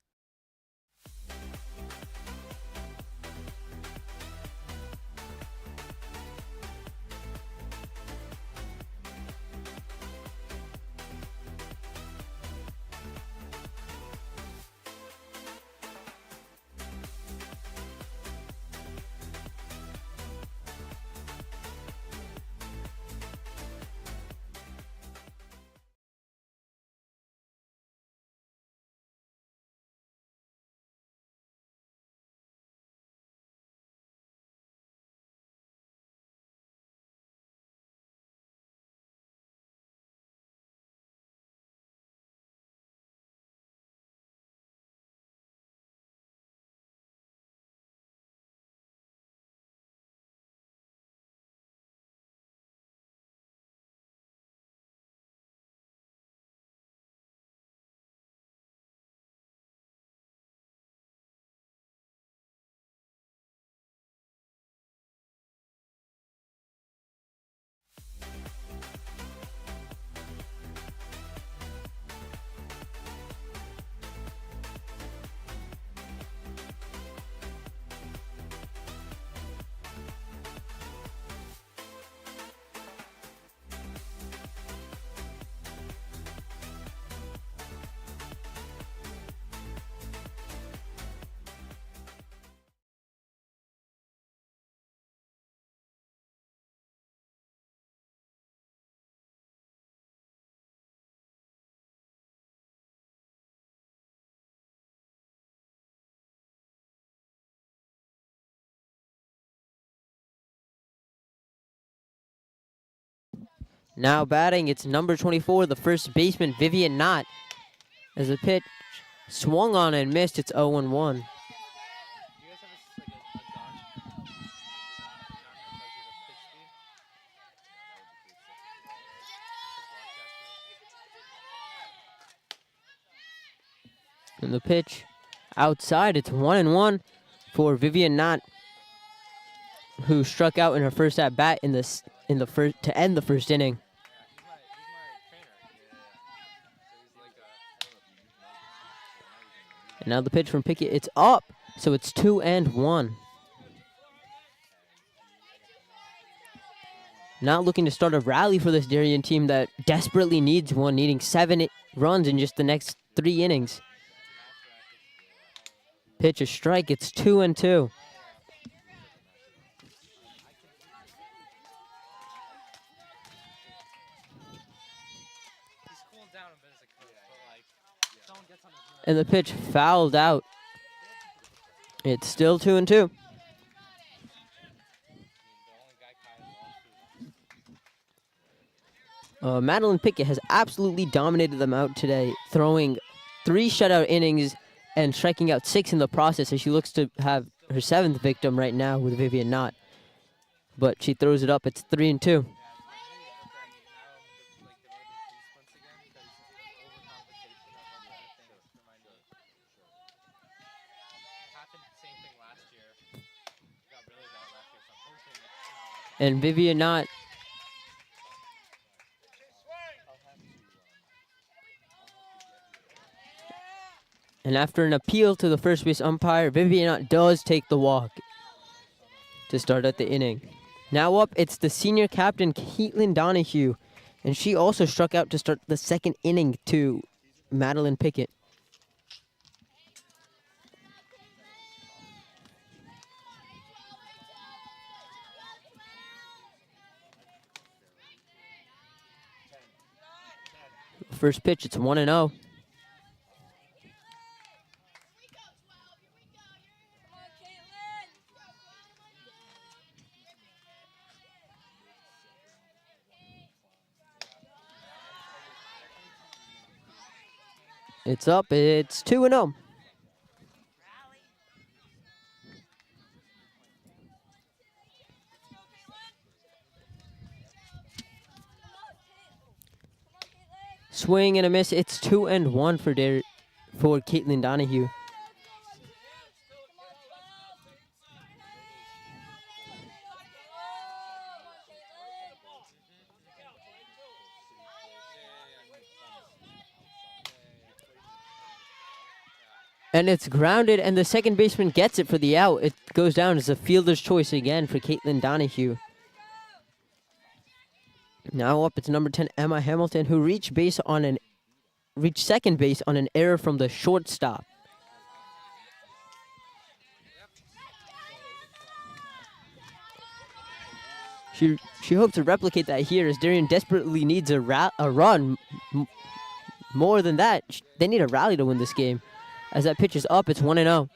Now batting, it's number 24, the first baseman, Vivian Knott. As the pitch swung on and missed, it's 0-1. And the pitch outside, it's 1-1 for Vivian Knott, who struck out in her first at bat in the first to end the first inning. And now the pitch from Pickett, it's up, so it's 2-1. Not looking to start a rally for this Darien team that desperately needs one, needing 7 runs in just the next 3 innings. Pitch a strike, it's 2-2. And the pitch fouled out. It's still 2-2. Madeline Pickett has absolutely dominated them out today, throwing 3 shutout innings and striking out 6 in the process, as she looks to have her 7th victim right now with Vivian Knott. But she throws it up. It's 3-2. And Vivian Knott and after an appeal to the first base umpire, Vivian Knott does take the walk to start at the inning. Now up, it's the senior captain, Caitlin Donahue, and she also struck out to start the 2nd inning to Madeline Pickett. First pitch, it's 1-0. It's up, it's 2-0. Swing and a miss. It's 2-1 for Caitlin Donahue. And it's grounded, and the second baseman gets it for the out. It goes down as a fielder's choice again for Caitlin Donahue. Now up, it's number 10, Emma Hamilton, who reached second base on an error from the shortstop. She hopes to replicate that here, as Darien desperately needs a run. More than that, they need a rally to win this game. As that pitch is up, it's 1-0.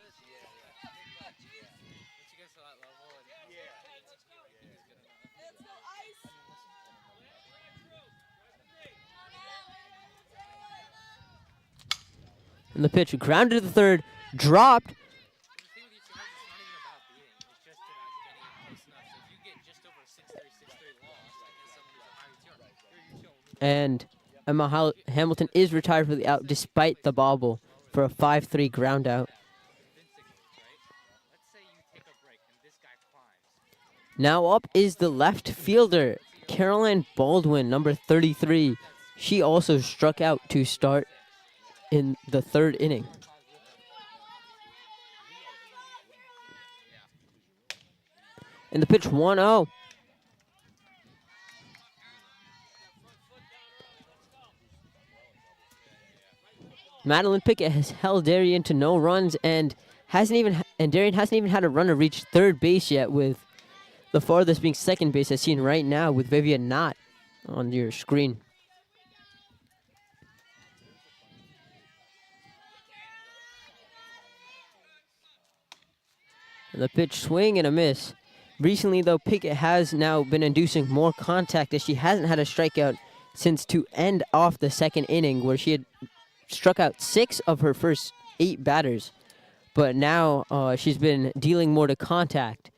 And the pitch grounded to the third, dropped. And Emma Hamilton is retired for the out despite the bobble for a 5-3 ground out. Now up is the left fielder, Caroline Baldwin, number 33. She also struck out to start in the 3rd inning. And the pitch 1-0. Madeline Pickett has held Darien to no runs and Darien hasn't even had a runner reach 3rd base yet, with the farthest being 2nd base, as seen right now with Vivian Knott on your screen. And the pitch swing and a miss. Recently, though, Pickett has now been inducing more contact as she hasn't had a strikeout since to end off the second inning, where she had struck out 6 of her first 8 batters. But now she's been dealing more to contact.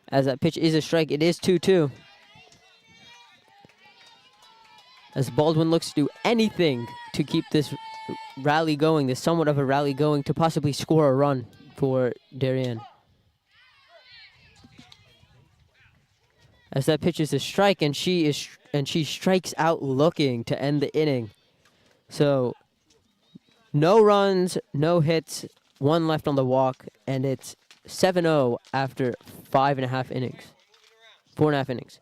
As that pitch is a strike, it is 2-2. As Baldwin looks to do anything to keep this rally going, this somewhat of a rally going, to possibly score a run for Darien. As that pitch is a strike, and she strikes out looking to end the inning. So no runs, no hits, 1 left on the walk, and it's 7-0 after 5.5 innings. 4.5 innings.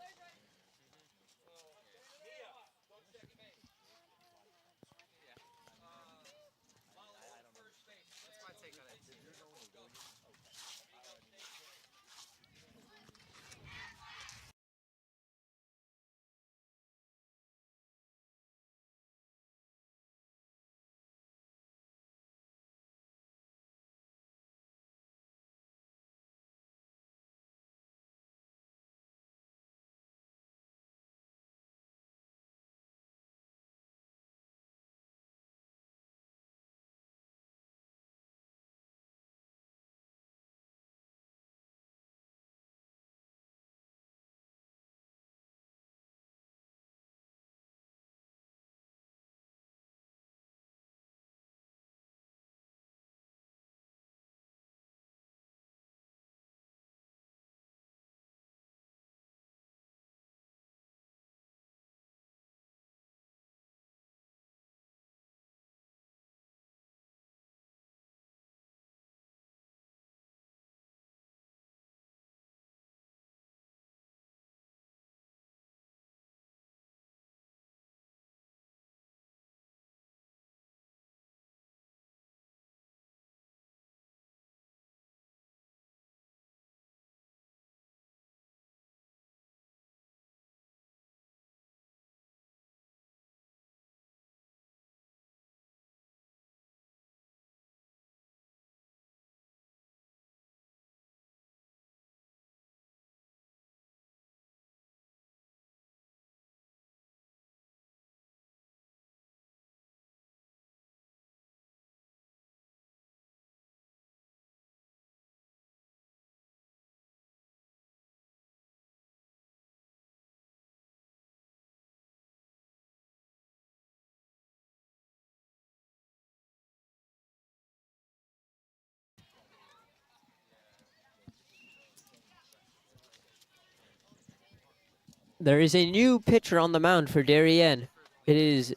There is a new pitcher on the mound for Darien. It is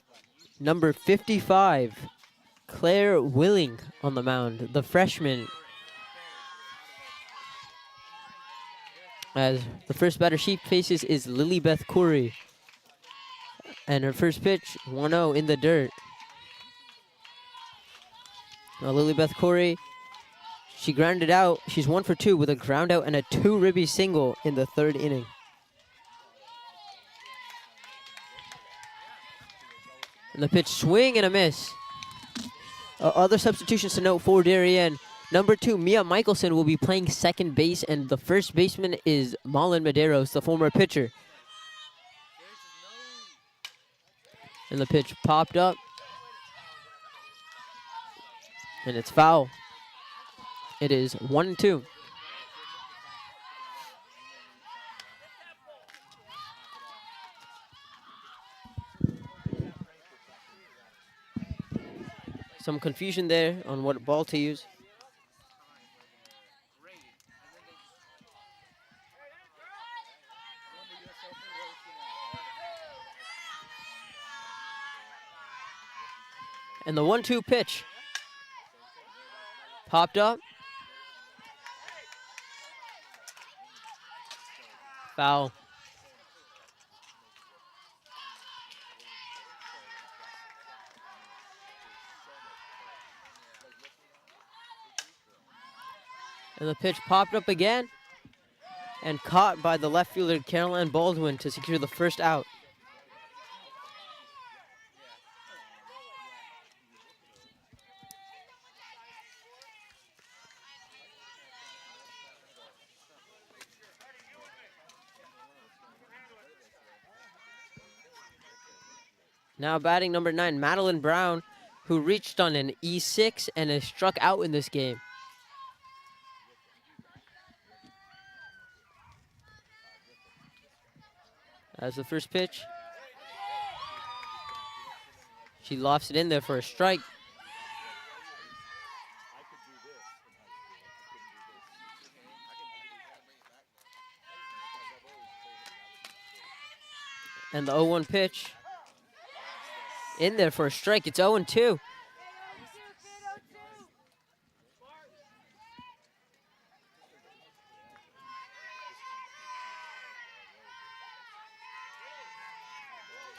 number 55, Claire Willing, on the mound, the freshman. As the first batter she faces is Lilybeth Corey. And her first pitch, 1-0 in the dirt. Now Lilybeth Corey, she grounded out. She's 1 for 2 with a ground out and a 2-ribby single in the 3rd inning. And the pitch, swing and a miss. Other substitutions to note for Darien. Number 2, Mia Michelson, will be playing second base, and the first baseman is Malin Medeiros, the former pitcher. And the pitch popped up. And it's foul. It is 1-2. Some confusion there on what ball to use. And the 1-2 pitch popped up. Foul. And the pitch popped up again and caught by the left fielder Caroline Baldwin to secure the first out. Now batting number 9, Madeline Brown, who reached on an E6 and is struck out in this game. As the first pitch. She lofts it in there for a strike. And the 0-1 pitch. In there for a strike. It's 0-2.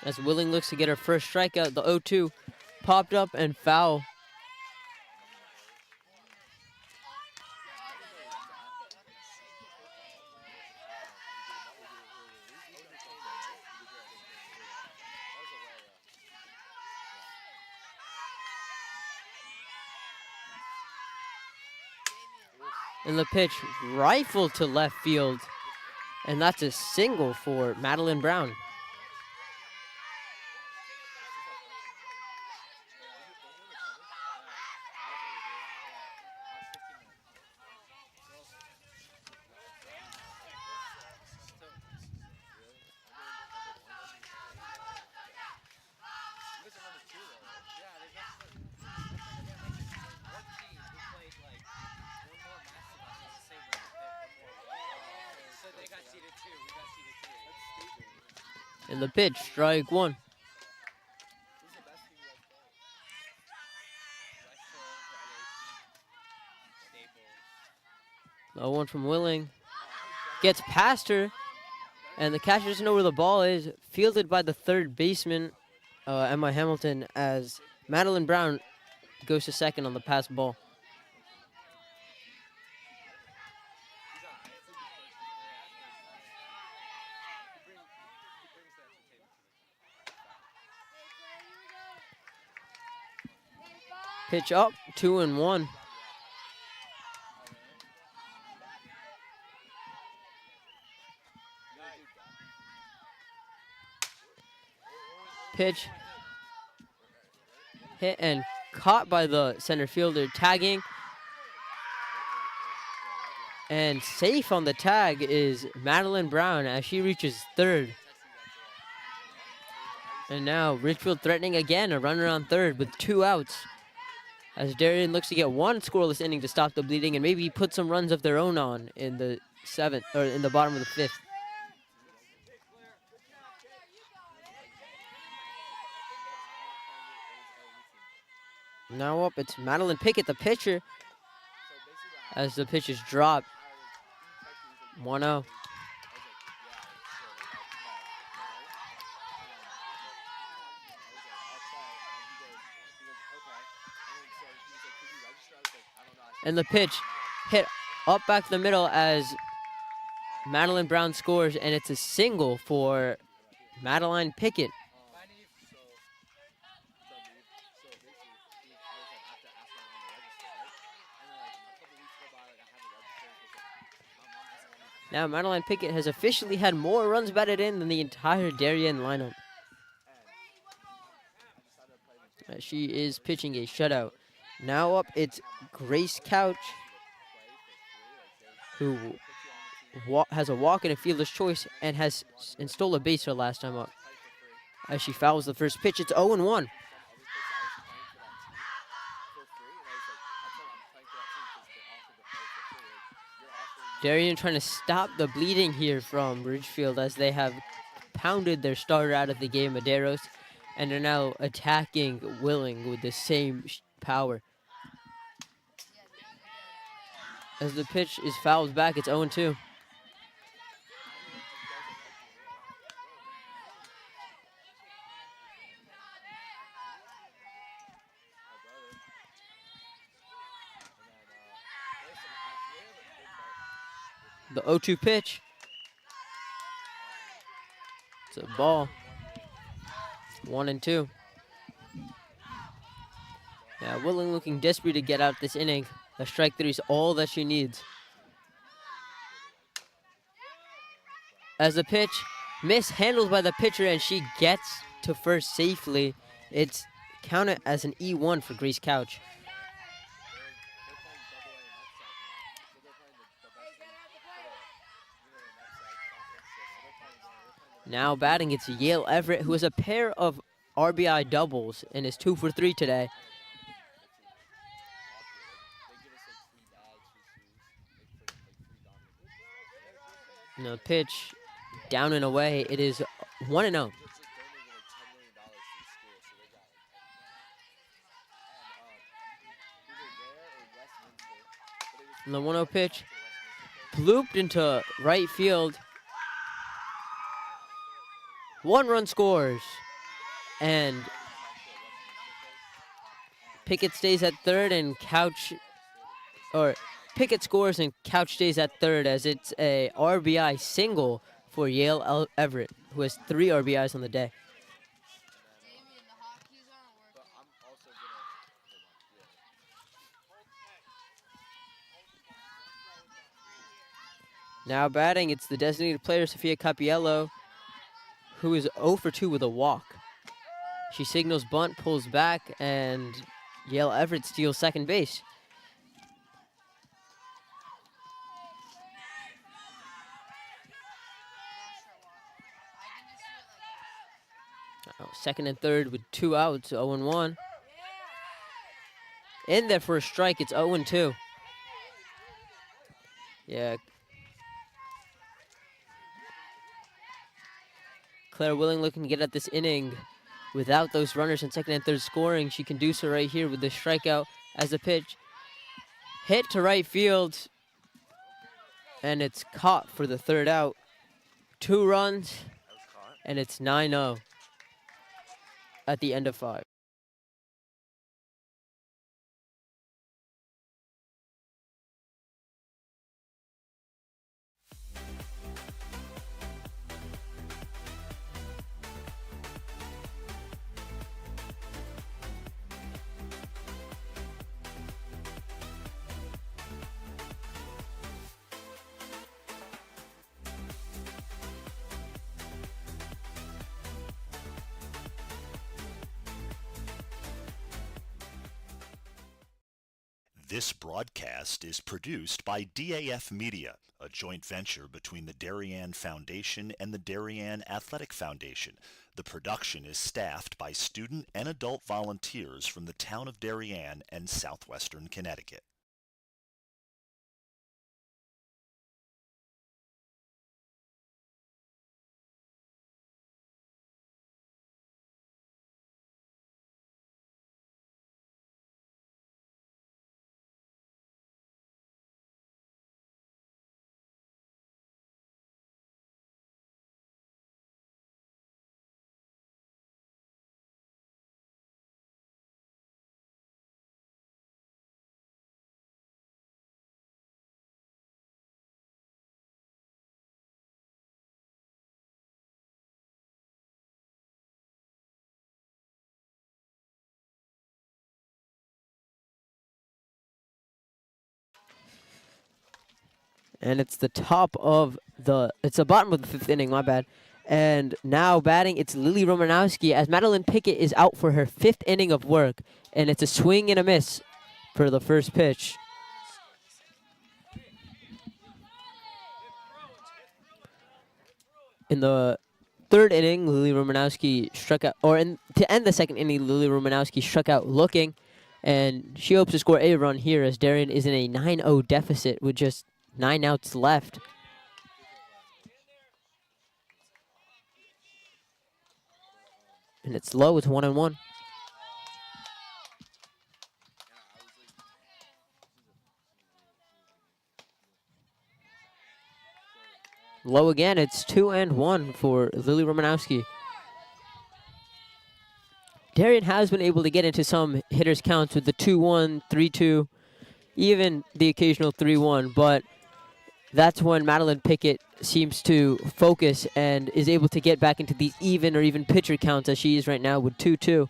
As Willing looks to get her first strikeout, the 0-2 popped up and foul. And the pitch rifled to left field. And that's a single for Madeline Brown. And the pitch, strike 1. The 0-1 from Willing. Gets past her. And the catcher doesn't know where the ball is. Fielded by the third baseman, Emma Hamilton, as Madeline Brown goes to second on the pass ball. Pitch up, 2-1. Pitch hit and caught by the center fielder, tagging. And safe on the tag is Madeline Brown as she reaches third. And now Ridgefield threatening again, a runner on third with 2 outs. As Darien looks to get 1 scoreless inning to stop the bleeding and maybe put some runs of their own on in the 7th, or in the bottom of the 5th. Now up, it's Madeline Pickett, the pitcher, as the pitch is dropped. 1-0. And the pitch hit up back the middle as Madeline Brown scores, and it's a single for Madeline Pickett. Now Madeline Pickett has officially had more runs batted in than the entire Darien lineup. She is pitching a shutout. Now up, it's Grace Couch, who has a walk and a fielder's choice and stole a base her last time up. As she fouls the first pitch, it's 0-1. Darien trying to stop the bleeding here from Ridgefield as they have pounded their starter out of the game, Medeiros, and are now attacking Willing with the same power. As the pitch is fouled back, it's 0-2. The 0-2 pitch. It's a ball. 1-2. Now Willing looking desperate to get out this inning. A strike 3 is all that she needs. As the pitch mishandled by the pitcher, and she gets to first safely. It's counted as an E1 for Grace Couch. Now batting, it's Yale Everett, who has a pair of RBI doubles and is 2 for 3 today. No pitch, down and away. It is 1-0. And the 1-0 pitch, blooped into right field. 1 run scores, and Pickett stays at third, and Pickett scores and Couch stays at third, as it's a RBI single for Yale Everett, who has 3 RBIs on the day. Now batting, it's the designated player, Sophia Capiello, who is 0 for 2 with a walk. She signals bunt, pulls back, and Yale Everett steals second base. Second and third with 2 outs, 0-1. In there for a strike, it's 0-2. Yeah. Claire Willing looking to get at this inning without those runners in second and third scoring. She can do so right here with the strikeout as the pitch. Hit to right field, and it's caught for the third out. 2 runs, and it's 9-0 at the end of 5. This broadcast is produced by DAF Media, a joint venture between the Darien Foundation and the Darien Athletic Foundation. The production is staffed by student and adult volunteers from the town of Darien and southwestern Connecticut. And it's the bottom of the 5th inning, my bad. And now batting, it's Lily Romanowski, as Madeline Pickett is out for her 5th inning of work. And it's a swing and a miss for the first pitch. In the 3rd inning, Lily Romanowski struck out, to end the 2nd inning, Lily Romanowski struck out looking. And she hopes to score a run here, as Darien is in a 9-0 deficit with just 9 outs left. And it's low, it's 1-1. Low again, it's 2-1 for Lily Romanowski. Darien has been able to get into some hitters' counts with the 2-1, 3-2, even the occasional 3-1, but that's when Madeline Pickett seems to focus and is able to get back into these even or even pitcher counts as she is right now with 2-2.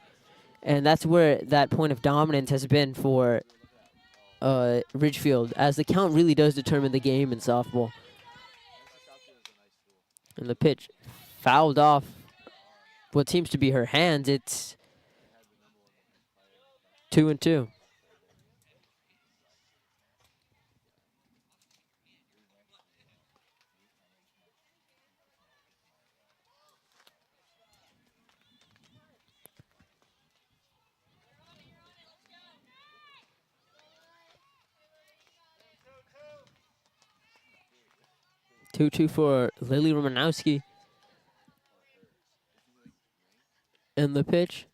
And that's where that point of dominance has been for Ridgefield, as the count really does determine the game in softball. And the pitch fouled off what seems to be her hands. It's 2-2. Two for Lily Romanowski. In the pitch.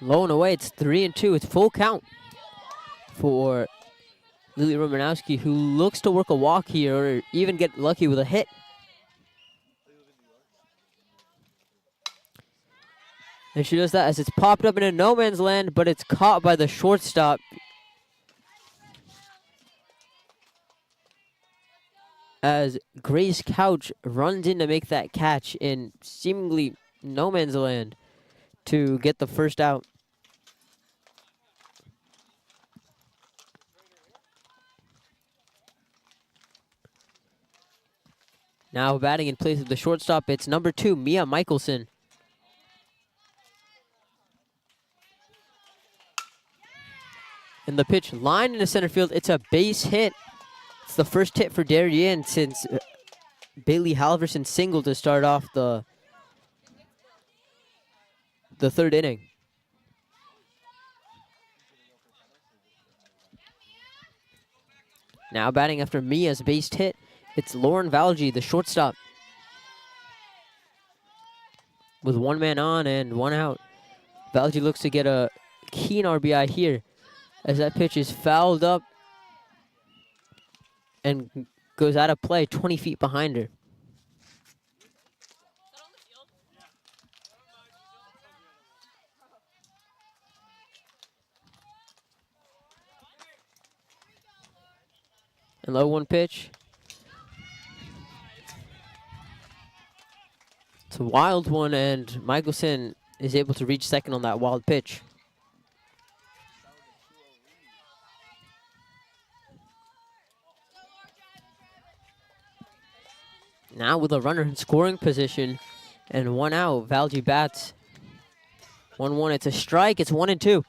Low and away, it's 3-2. It's full count for Lily Romanowski, who looks to work a walk here or even get lucky with a hit. And she does that as it's popped up into no man's land, but it's caught by the shortstop. As Grace Couch runs in to make that catch in seemingly no man's land to get the first out. Now batting in place of the shortstop, it's number 2, Mia Michelson. And the pitch line into center field, it's a base hit. It's the first hit for Darien since Bailey Halverson singled to start off the third inning. Now batting after Mia's base hit, it's Lauren Valji, the shortstop. With one man on and one out. Valji looks to get a keen RBI here as that pitch is fouled up and goes out of play 20 feet behind her. And low 1 pitch. It's a wild one, and Michelson is able to reach second on that wild pitch. Now with a runner in scoring position and one out, Valji bats. 1-1, it's a strike, it's 1-2.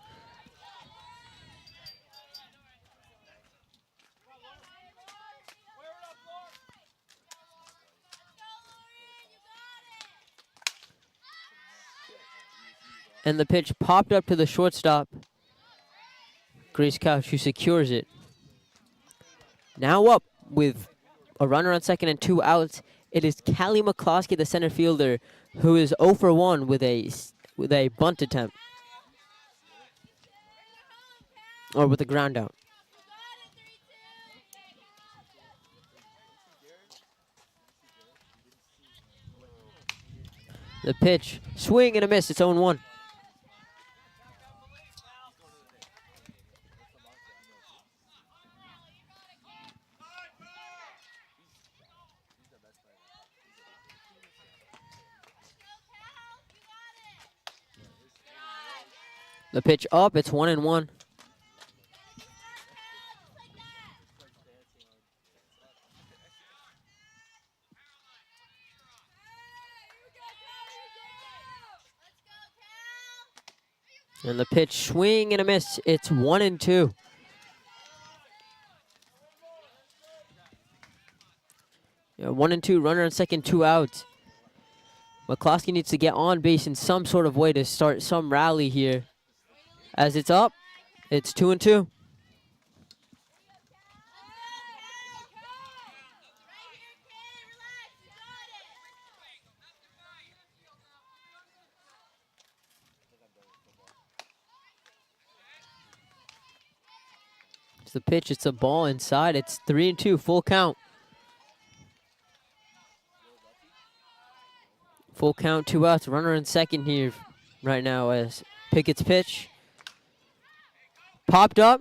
And the pitch popped up to the shortstop, Grace Couch, who secures it. Now up with a runner on second and 2 outs. It is Callie McCloskey, the center fielder, who is 0 for 1 with a bunt attempt. Or with a ground out. The pitch, swing and a miss, it's 0-1. The pitch up, it's 1-1. And the pitch, swing and a miss. It's 1-2. Yeah, 1-2, runner on second, 2 outs. McCloskey needs to get on base in some sort of way to start some rally here. As it's up, it's 2-2. It's the pitch, it's a ball inside. It's 3-2, full count. Full count, 2 outs. Runner in second here right now as Pickett's pitch. Popped up,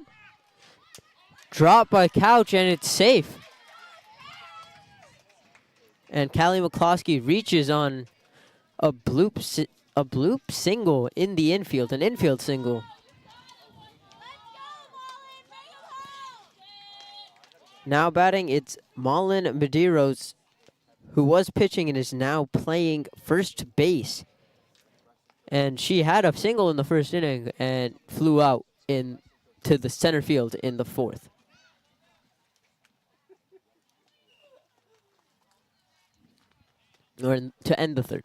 dropped by Couch, and it's safe. And Callie McCloskey reaches on a bloop single in the infield, an infield single. Now batting, it's Malin Medeiros, who was pitching and is now playing first base. And she had a single in the first inning and flew out to the center field in the fourth. To end the third.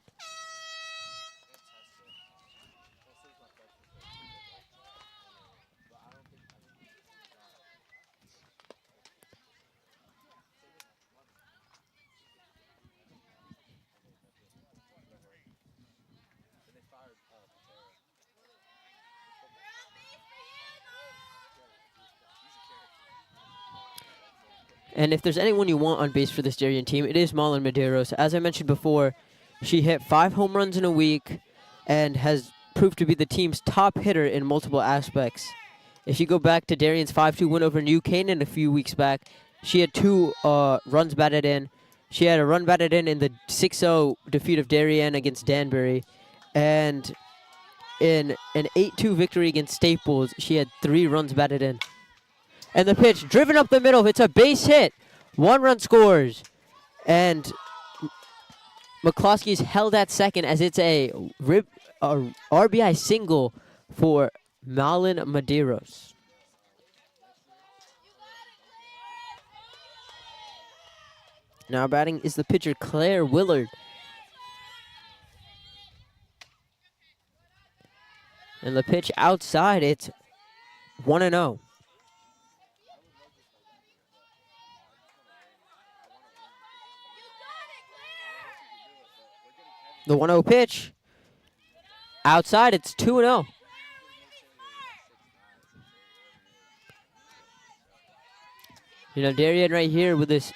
And if there's anyone you want on base for this Darien team, it is Marlon Medeiros. As I mentioned before, she hit 5 home runs in a week and has proved to be the team's top hitter in multiple aspects. If you go back to Darien's 5-2 win over New Canaan a few weeks back, she had 2 runs batted in. She had a run batted in the 6-0 defeat of Darien against Danbury. And in an 8-2 victory against Staples, she had 3 runs batted in. And the pitch, driven up the middle. It's a base hit. 1 run scores. And McCloskey's held at second as it's a RBI single for Marlon Medeiros. Now batting is the pitcher Claire Willard. And the pitch outside, it's 1-0. The 1-0 pitch. Outside, it's 2-0. You know, Darien right here with this,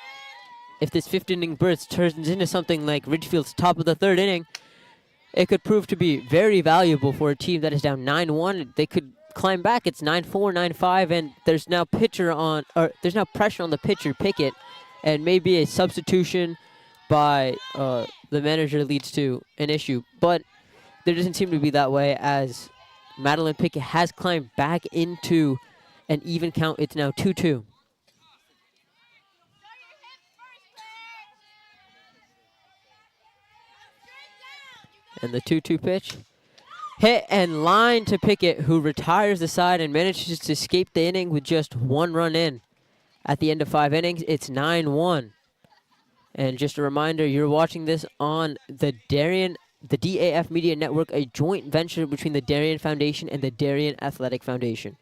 if this 5th inning burst turns into something like Ridgefield's top of the 3rd inning, it could prove to be very valuable for a team that is down 9-1. They could climb back. It's 9-4, 9-5, and there's now pressure on the pitcher Pickett, and maybe a substitution by the manager leads to an issue. But there doesn't seem to be that way, as Madeline Pickett has climbed back into an even count. It's now 2-2. And the 2-2 pitch. Hit and line to Pickett, who retires the side and manages to escape the inning with just 1 run in. At the end of 5 innings, it's 9-1. And just a reminder, you're watching this on the DAF Media Network, a joint venture between the Darien Foundation and the Darien Athletic Foundation.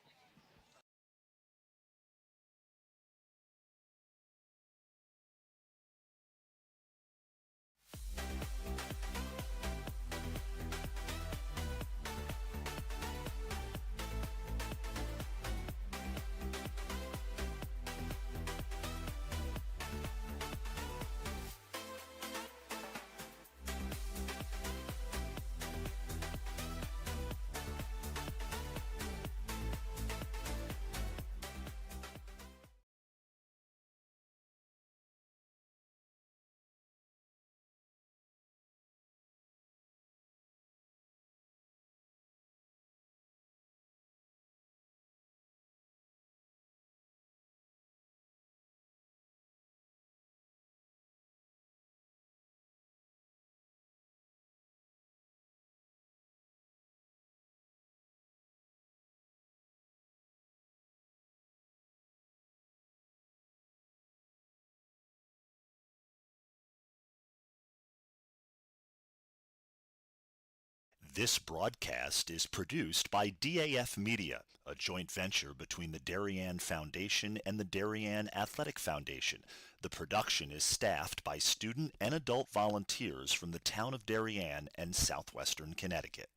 This broadcast is produced by DAF Media, a joint venture between the Darien Foundation and the Darien Athletic Foundation. The production is staffed by student and adult volunteers from the town of Darien and southwestern Connecticut.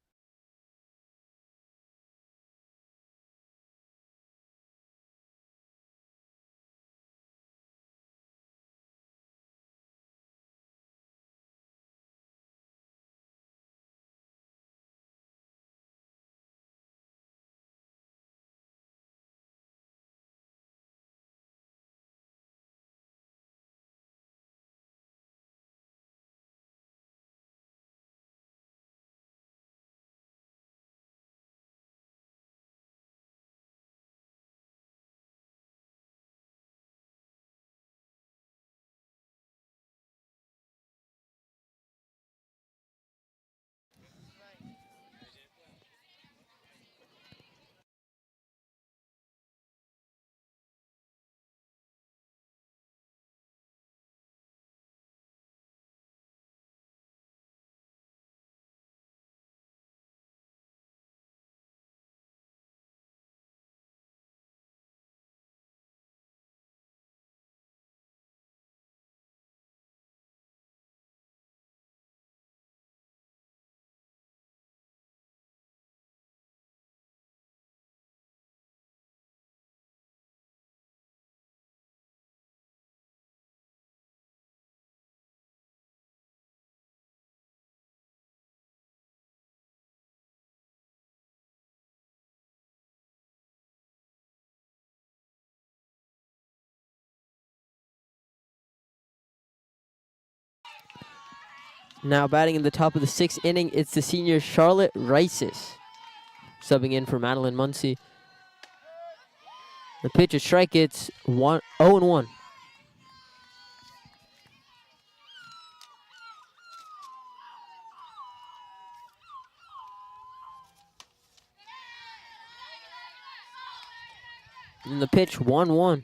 Now batting in the top of the 6th inning, it's the senior Charlotte Rices, subbing in for Madeline Muncie. The pitch is strike, it's 0-1. And the pitch 1-1.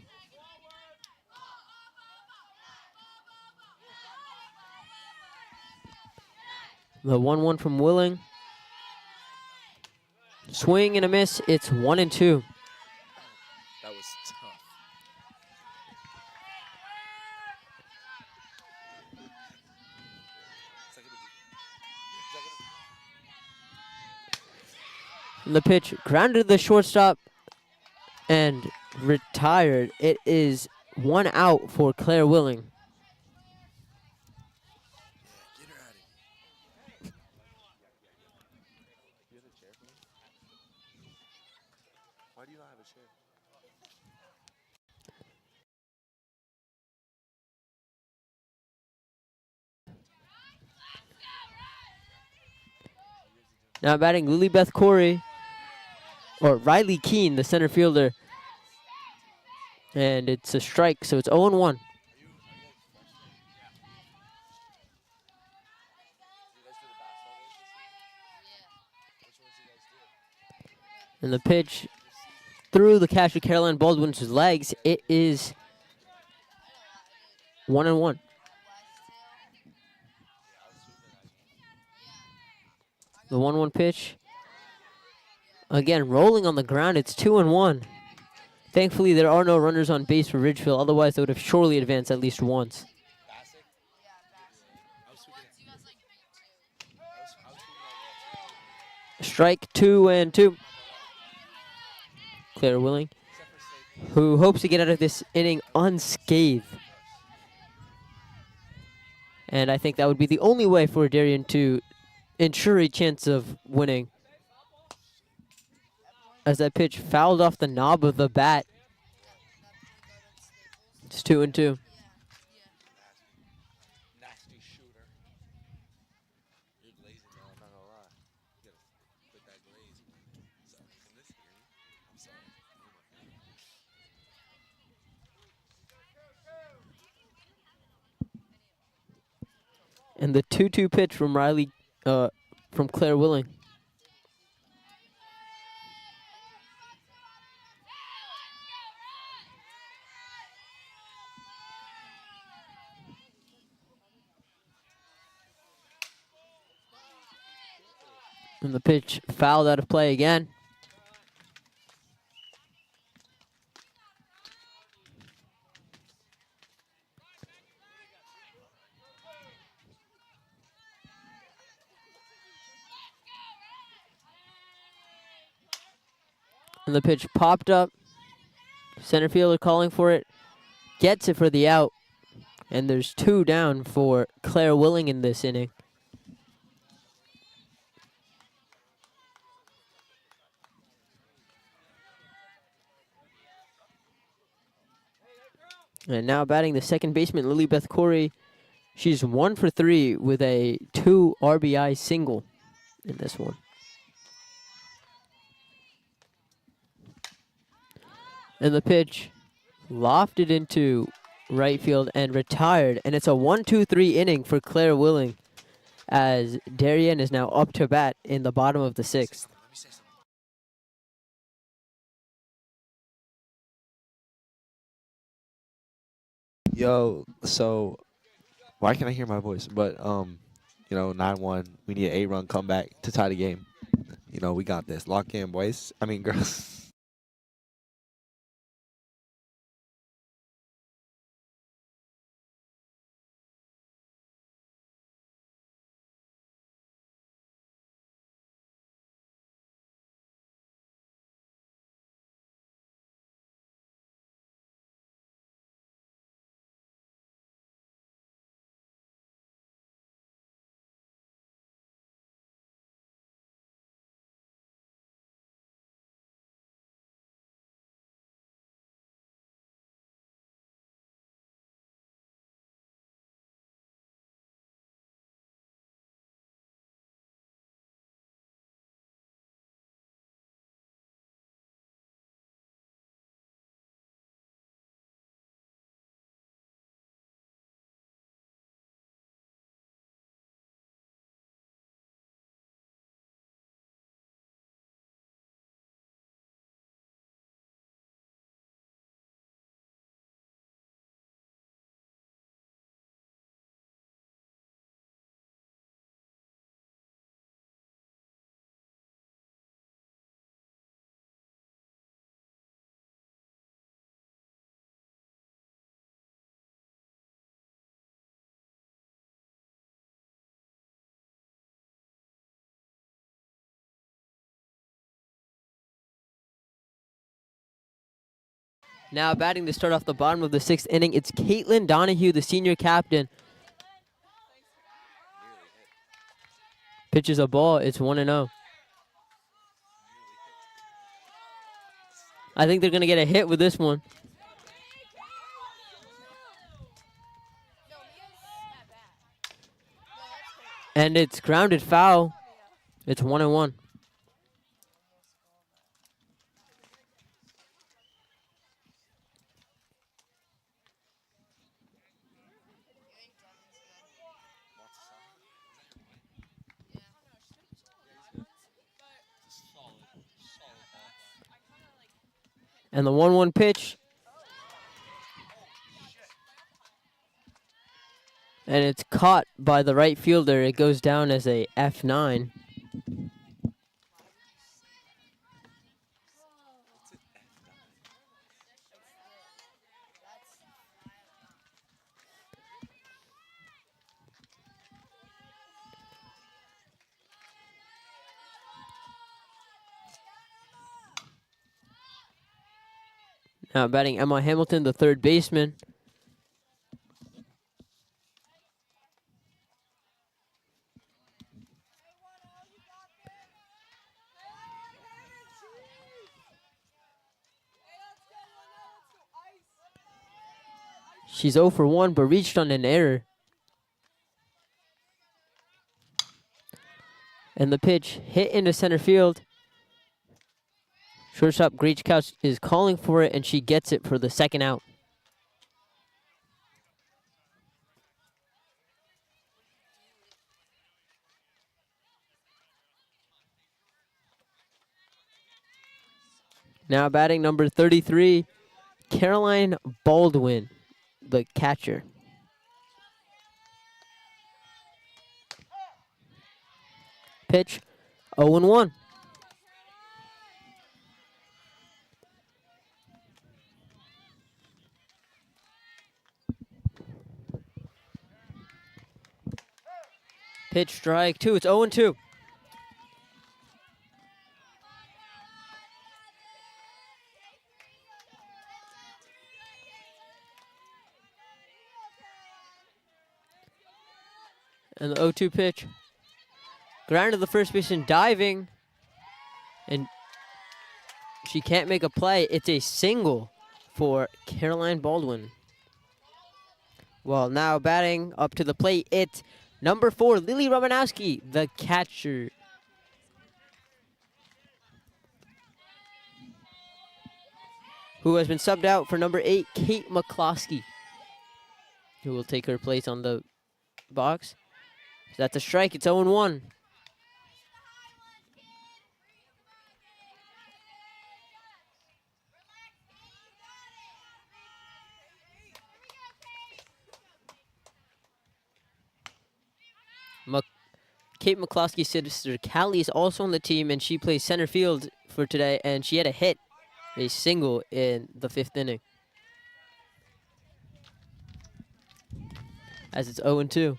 The 1-1 from Willing. Swing and a miss. It's 1-2. That was tough. And the pitch grounded to the shortstop and retired. It is 1 out for Claire Willing. Get her out of here. You have a chair for me? Why do you not have a chair? Now batting Lilybeth Corey, or Riley Keene, the center fielder. And it's a strike, so it's 0-1. And the pitch through the catcher Caroline Baldwin's legs. It is 1-1. The 1-1 pitch. Again, rolling on the ground. It's 2-1. Thankfully, there are no runners on base for Ridgefield. Otherwise, they would have surely advanced at least once. Strike 2-2. Claire Willing, who hopes to get out of this inning unscathed. And I think that would be the only way for Darien to ensure a chance of winning. As that pitch fouled off the knob of the bat. It's 2-2. Nasty shooter. You're glazing though, I'm not gonna lie. You gotta put that glaze. So, in this game, I'm sorry. And the 2-2 pitch from from Claire Willing. And the pitch fouled out of play again. And the pitch popped up. Center fielder calling for it. Gets it for the out. And there's 2 down for Claire Willing in this inning. And now batting the second baseman, Lilybeth Corey. She's 1 for 3 with a 2 RBI single in this one. And the pitch lofted into right field and retired. And it's a 1-2-3 inning for Claire Willing, as Darien is now up to bat in the bottom of the 6th. Yo, so why can't I hear my voice? But 9-1. We need an 8-run comeback to tie the game. We got this. Lock in, boys. I mean, girls. Now batting to start off the bottom of the 6th inning, it's Caitlin Donahue, the senior captain. Pitches a ball. It's 1-0. I think they're going to get a hit with this one. And it's grounded foul. It's 1-1. And the 1-1 pitch. And it's caught by the right fielder. It goes down as a F9. Now batting Emma Hamilton, the third baseman. She's 0 for 1, but reached on an error. And the pitch hit into center field. Shortstop Grace Couch is calling for it, and she gets it for the second out. Now batting number 33, Caroline Baldwin, the catcher. Pitch 0-1. Pitch strike 2. It's 0-2. And the 0-2 pitch. Ground to the first baseman, diving. And she can't make a play. It's a single for Caroline Baldwin. Well, now batting up to the plate, it's number 4, Lily Romanowski, the catcher. Who has been subbed out for number 8, Kate McCloskey, who will take her place on the box. So that's a strike. It's 0-1. Kate McCloskey's sister Callie is also on the team, and she plays center field for today, and she had a single in the 5th inning. As it's 0-2.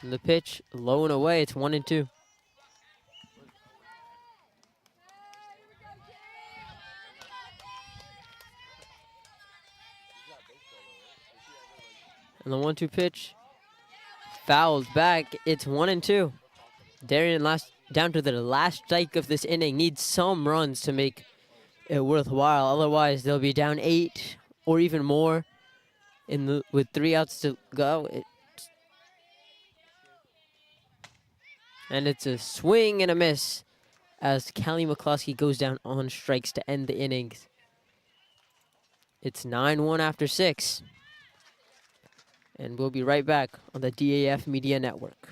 And the pitch low and away, it's 1-2. And the 1-2 pitch fouled back. It's 1-2. Darien down to the last strike of this inning. Needs some runs to make it worthwhile. Otherwise, they'll be down 8 or even more with 3 outs to go. And it's a swing and a miss as Callie McCloskey goes down on strikes to end the innings. It's 9-1 after 6. And we'll be right back on the DAF Media Network.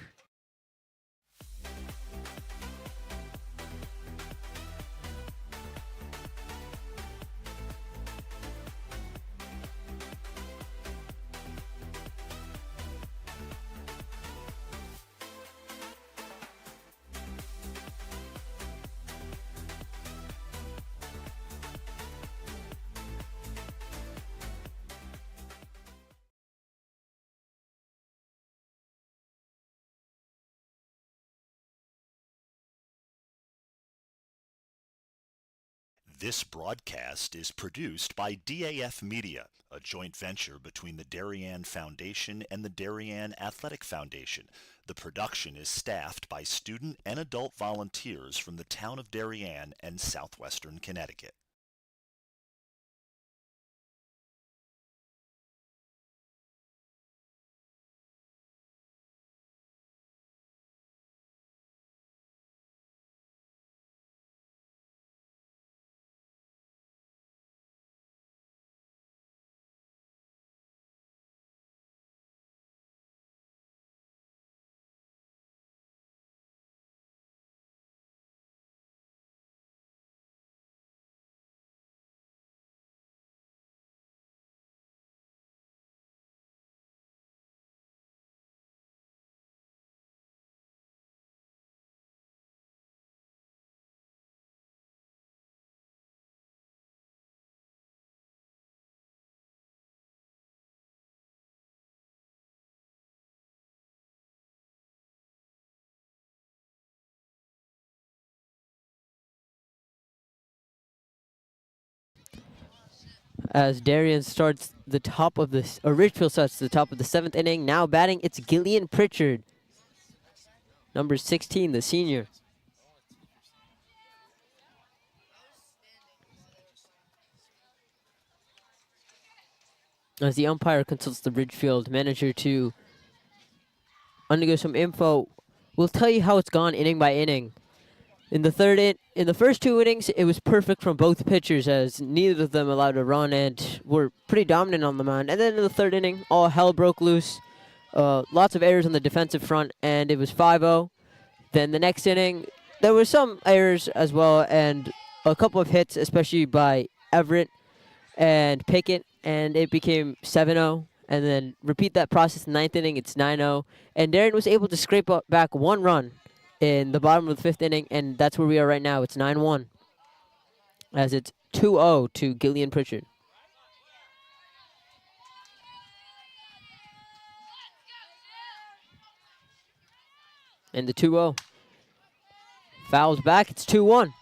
This broadcast is produced by DAF Media, a joint venture between the Darien Foundation and the Darien Athletic Foundation. The production is staffed by student and adult volunteers from the town of Darien and southwestern Connecticut. As Darien starts the top of this, or Ridgefield starts the top of the 7th inning. Now batting, it's Gillian Pritchard, number 16, the senior. As the umpire consults the Ridgefield manager to undergo some info, we'll tell you how it's gone inning by inning. In the first 2 innings, it was perfect from both pitchers, as neither of them allowed a run and were pretty dominant on the mound. And then in the 3rd inning, all hell broke loose. Lots of errors on the defensive front, and it was 5-0. Then the next inning, there were some errors as well, and a couple of hits, especially by Everett and Pickett, and it became 7-0. And then repeat that process in the 9th inning, it's 9-0. And Darien was able to scrape back 1 run in the bottom of the 5th inning, and that's where we are right now. It's 9-1, as it's 2-0 to Gillian Pritchard. And the 2-0. Fouls back, it's 2-1.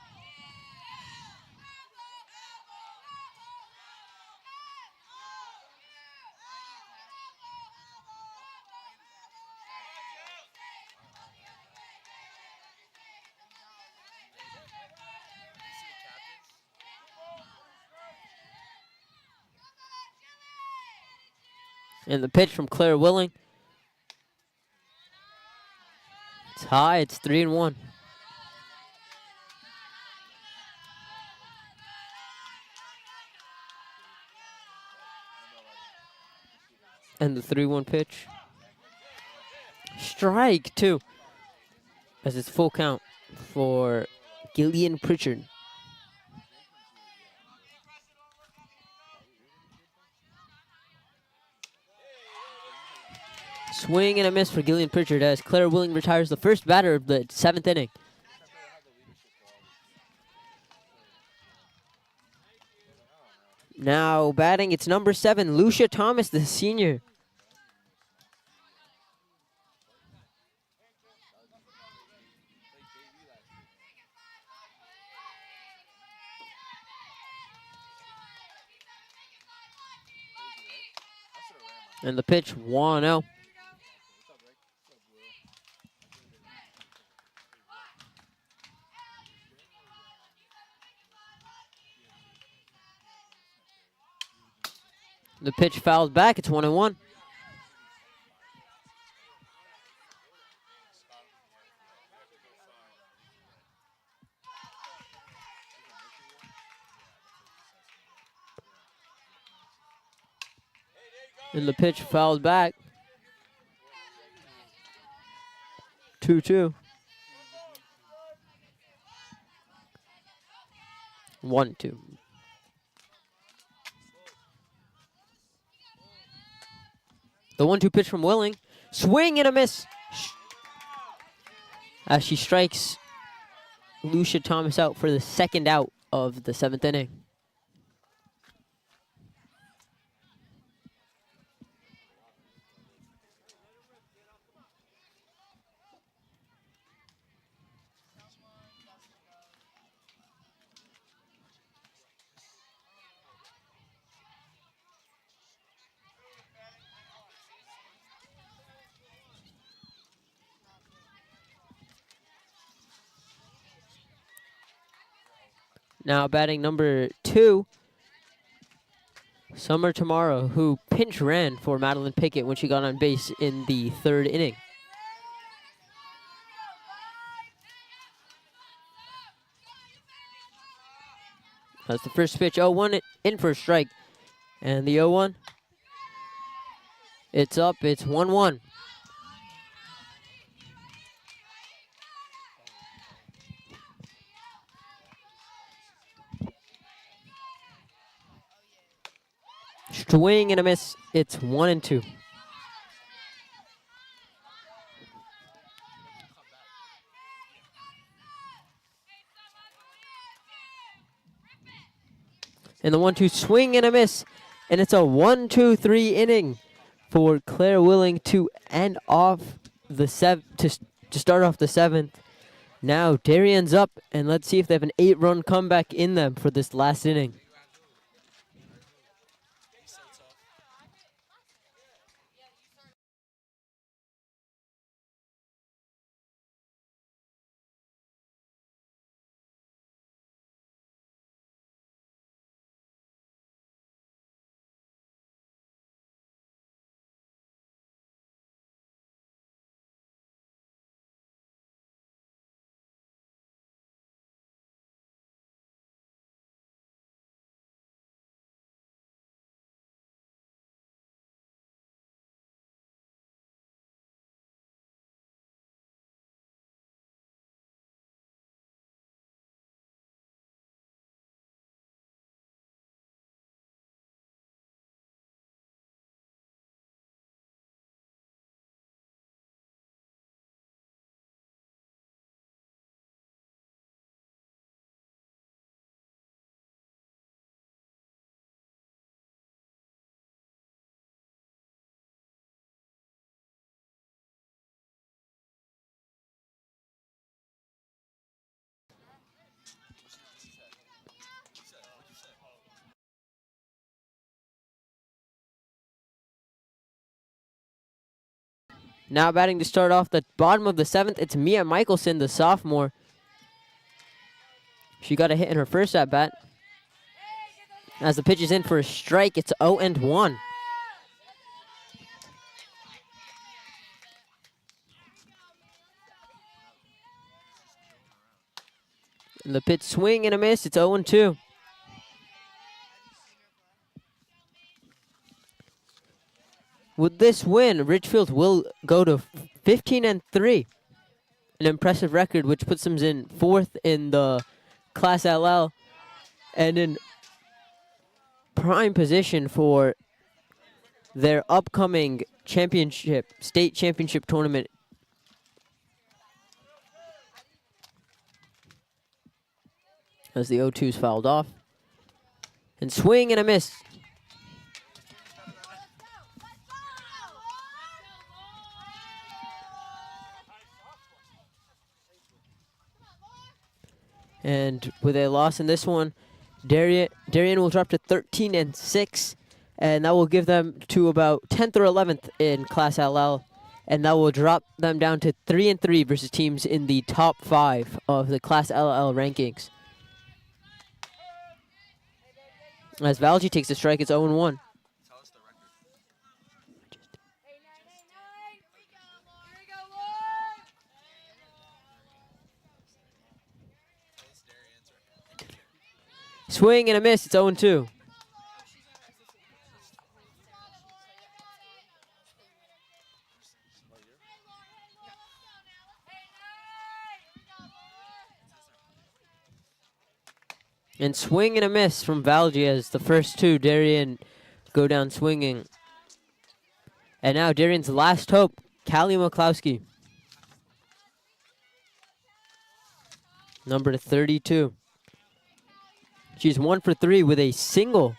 And the pitch from Claire Willing. It's high, it's 3-1. And the 3-1 pitch. Strike 2. As it's full count for Gillian Pritchard. Swing and a miss for Gillian Pritchard as Claire Willing retires the first batter of the 7th inning. Now batting, it's number 7, Lucia Thomas, the senior. And the pitch, 1-0. The pitch fouled back, it's 1-1. And the pitch fouled back. 2-2. 1-2. The 1-2 pitch from Willing. Swing and a miss. As she strikes Lucia Thomas out for the 2nd out of the 7th inning. Now batting number 2, Summer Tomorrow, who pinch ran for Madeline Pickett when she got on base in the 3rd inning. That's the first pitch. 0-1 in for a strike. And the 0-1. It's up. It's 1-1. Swing and a miss. It's 1-2. And the 1-2 swing and a miss. And it's a 1-2-3 inning for Claire Willing to end off the to start off the 7th. Now Darien's up, and let's see if they have an 8-run comeback in them for this last inning. Now batting to start off the bottom of the 7th, it's Mia Michelson, the sophomore. She got a hit in her first at-bat. As the pitch is in for a strike, it's 0-1. And the pitch swing and a miss, it's 0-2. With this win, Ridgefield will go to 15-3, an impressive record which puts them in 4th in the Class LL and in prime position for their upcoming state championship tournament. As the 0-2's fouled off. And swing and a miss. And with a loss in this one, Darien will drop to 13-6, and that will give them to about 10th or 11th in Class LL, and that will drop them down to 3-3 versus teams in the top 5 of the Class LL rankings. As Valji takes a strike, it's 0-1. Swing and a miss, it's 0-2. And swing and a miss from Valji as the first 2 Darien go down swinging. And now Darien's last hope, Callie McCloskey. Number 32. She's 1 for 3 with a single.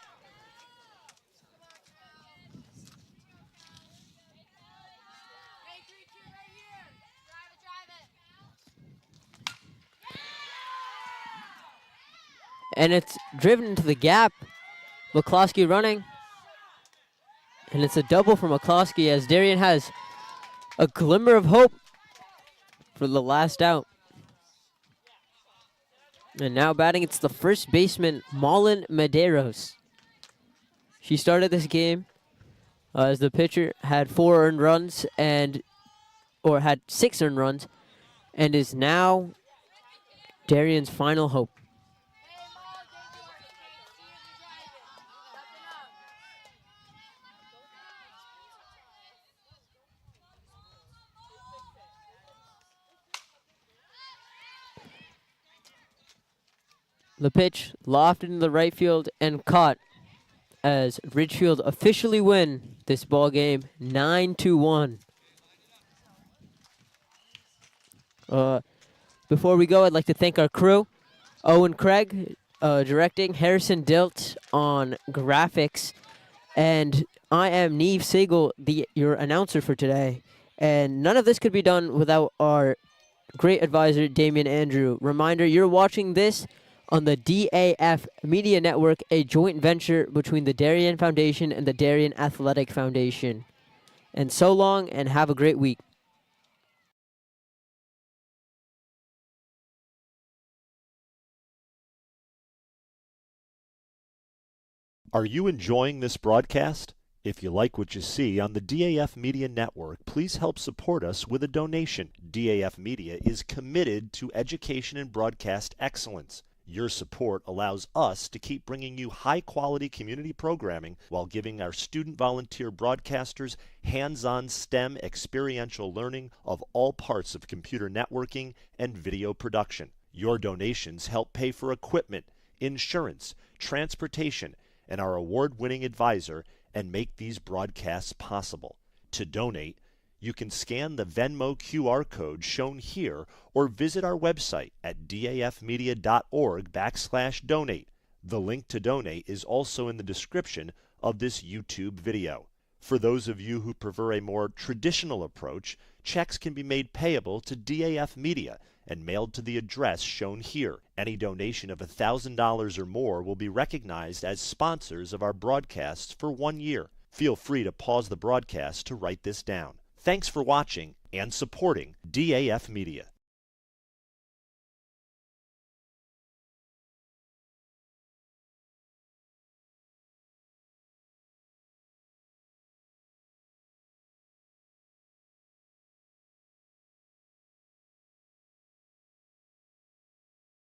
And it's driven into the gap. McCloskey running. And it's a double for McCloskey as Darien has a glimmer of hope for the last out. And now batting, it's the first baseman, Malin Medeiros. She started this game as the pitcher had 4 earned runs or had 6 earned runs, and is now Darien's final hope. The pitch lofted in the right field and caught as Ridgefield officially win this ball game 9-1. Before we go, I'd like to thank our crew, Owen Craig directing, Harrison Dilt on graphics, and I am Neve Siegel, your announcer for today. And none of this could be done without our great advisor, Damian Andrew. Reminder, you're watching this on the DAF Media Network, a joint venture between the Darien Foundation and the Darien Athletic Foundation. And so long, and have a great week. Are you enjoying this broadcast? If you like what you see on the DAF Media Network, please help support us with a donation. DAF Media is committed to education and broadcast excellence. Your support allows us to keep bringing you high-quality community programming while giving our student volunteer broadcasters hands-on STEM experiential learning of all parts of computer networking and video production. Your donations help pay for equipment, insurance, transportation, and our award-winning advisor, and make these broadcasts possible. To donate, you can scan the Venmo QR code shown here or visit our website at dafmedia.org/donate. The link to donate is also in the description of this YouTube video. For those of you who prefer a more traditional approach, checks can be made payable to DAF Media and mailed to the address shown here. Any donation of $1,000 or more will be recognized as sponsors of our broadcasts for 1 year. Feel free to pause the broadcast to write this down. Thanks for watching and supporting DAF Media.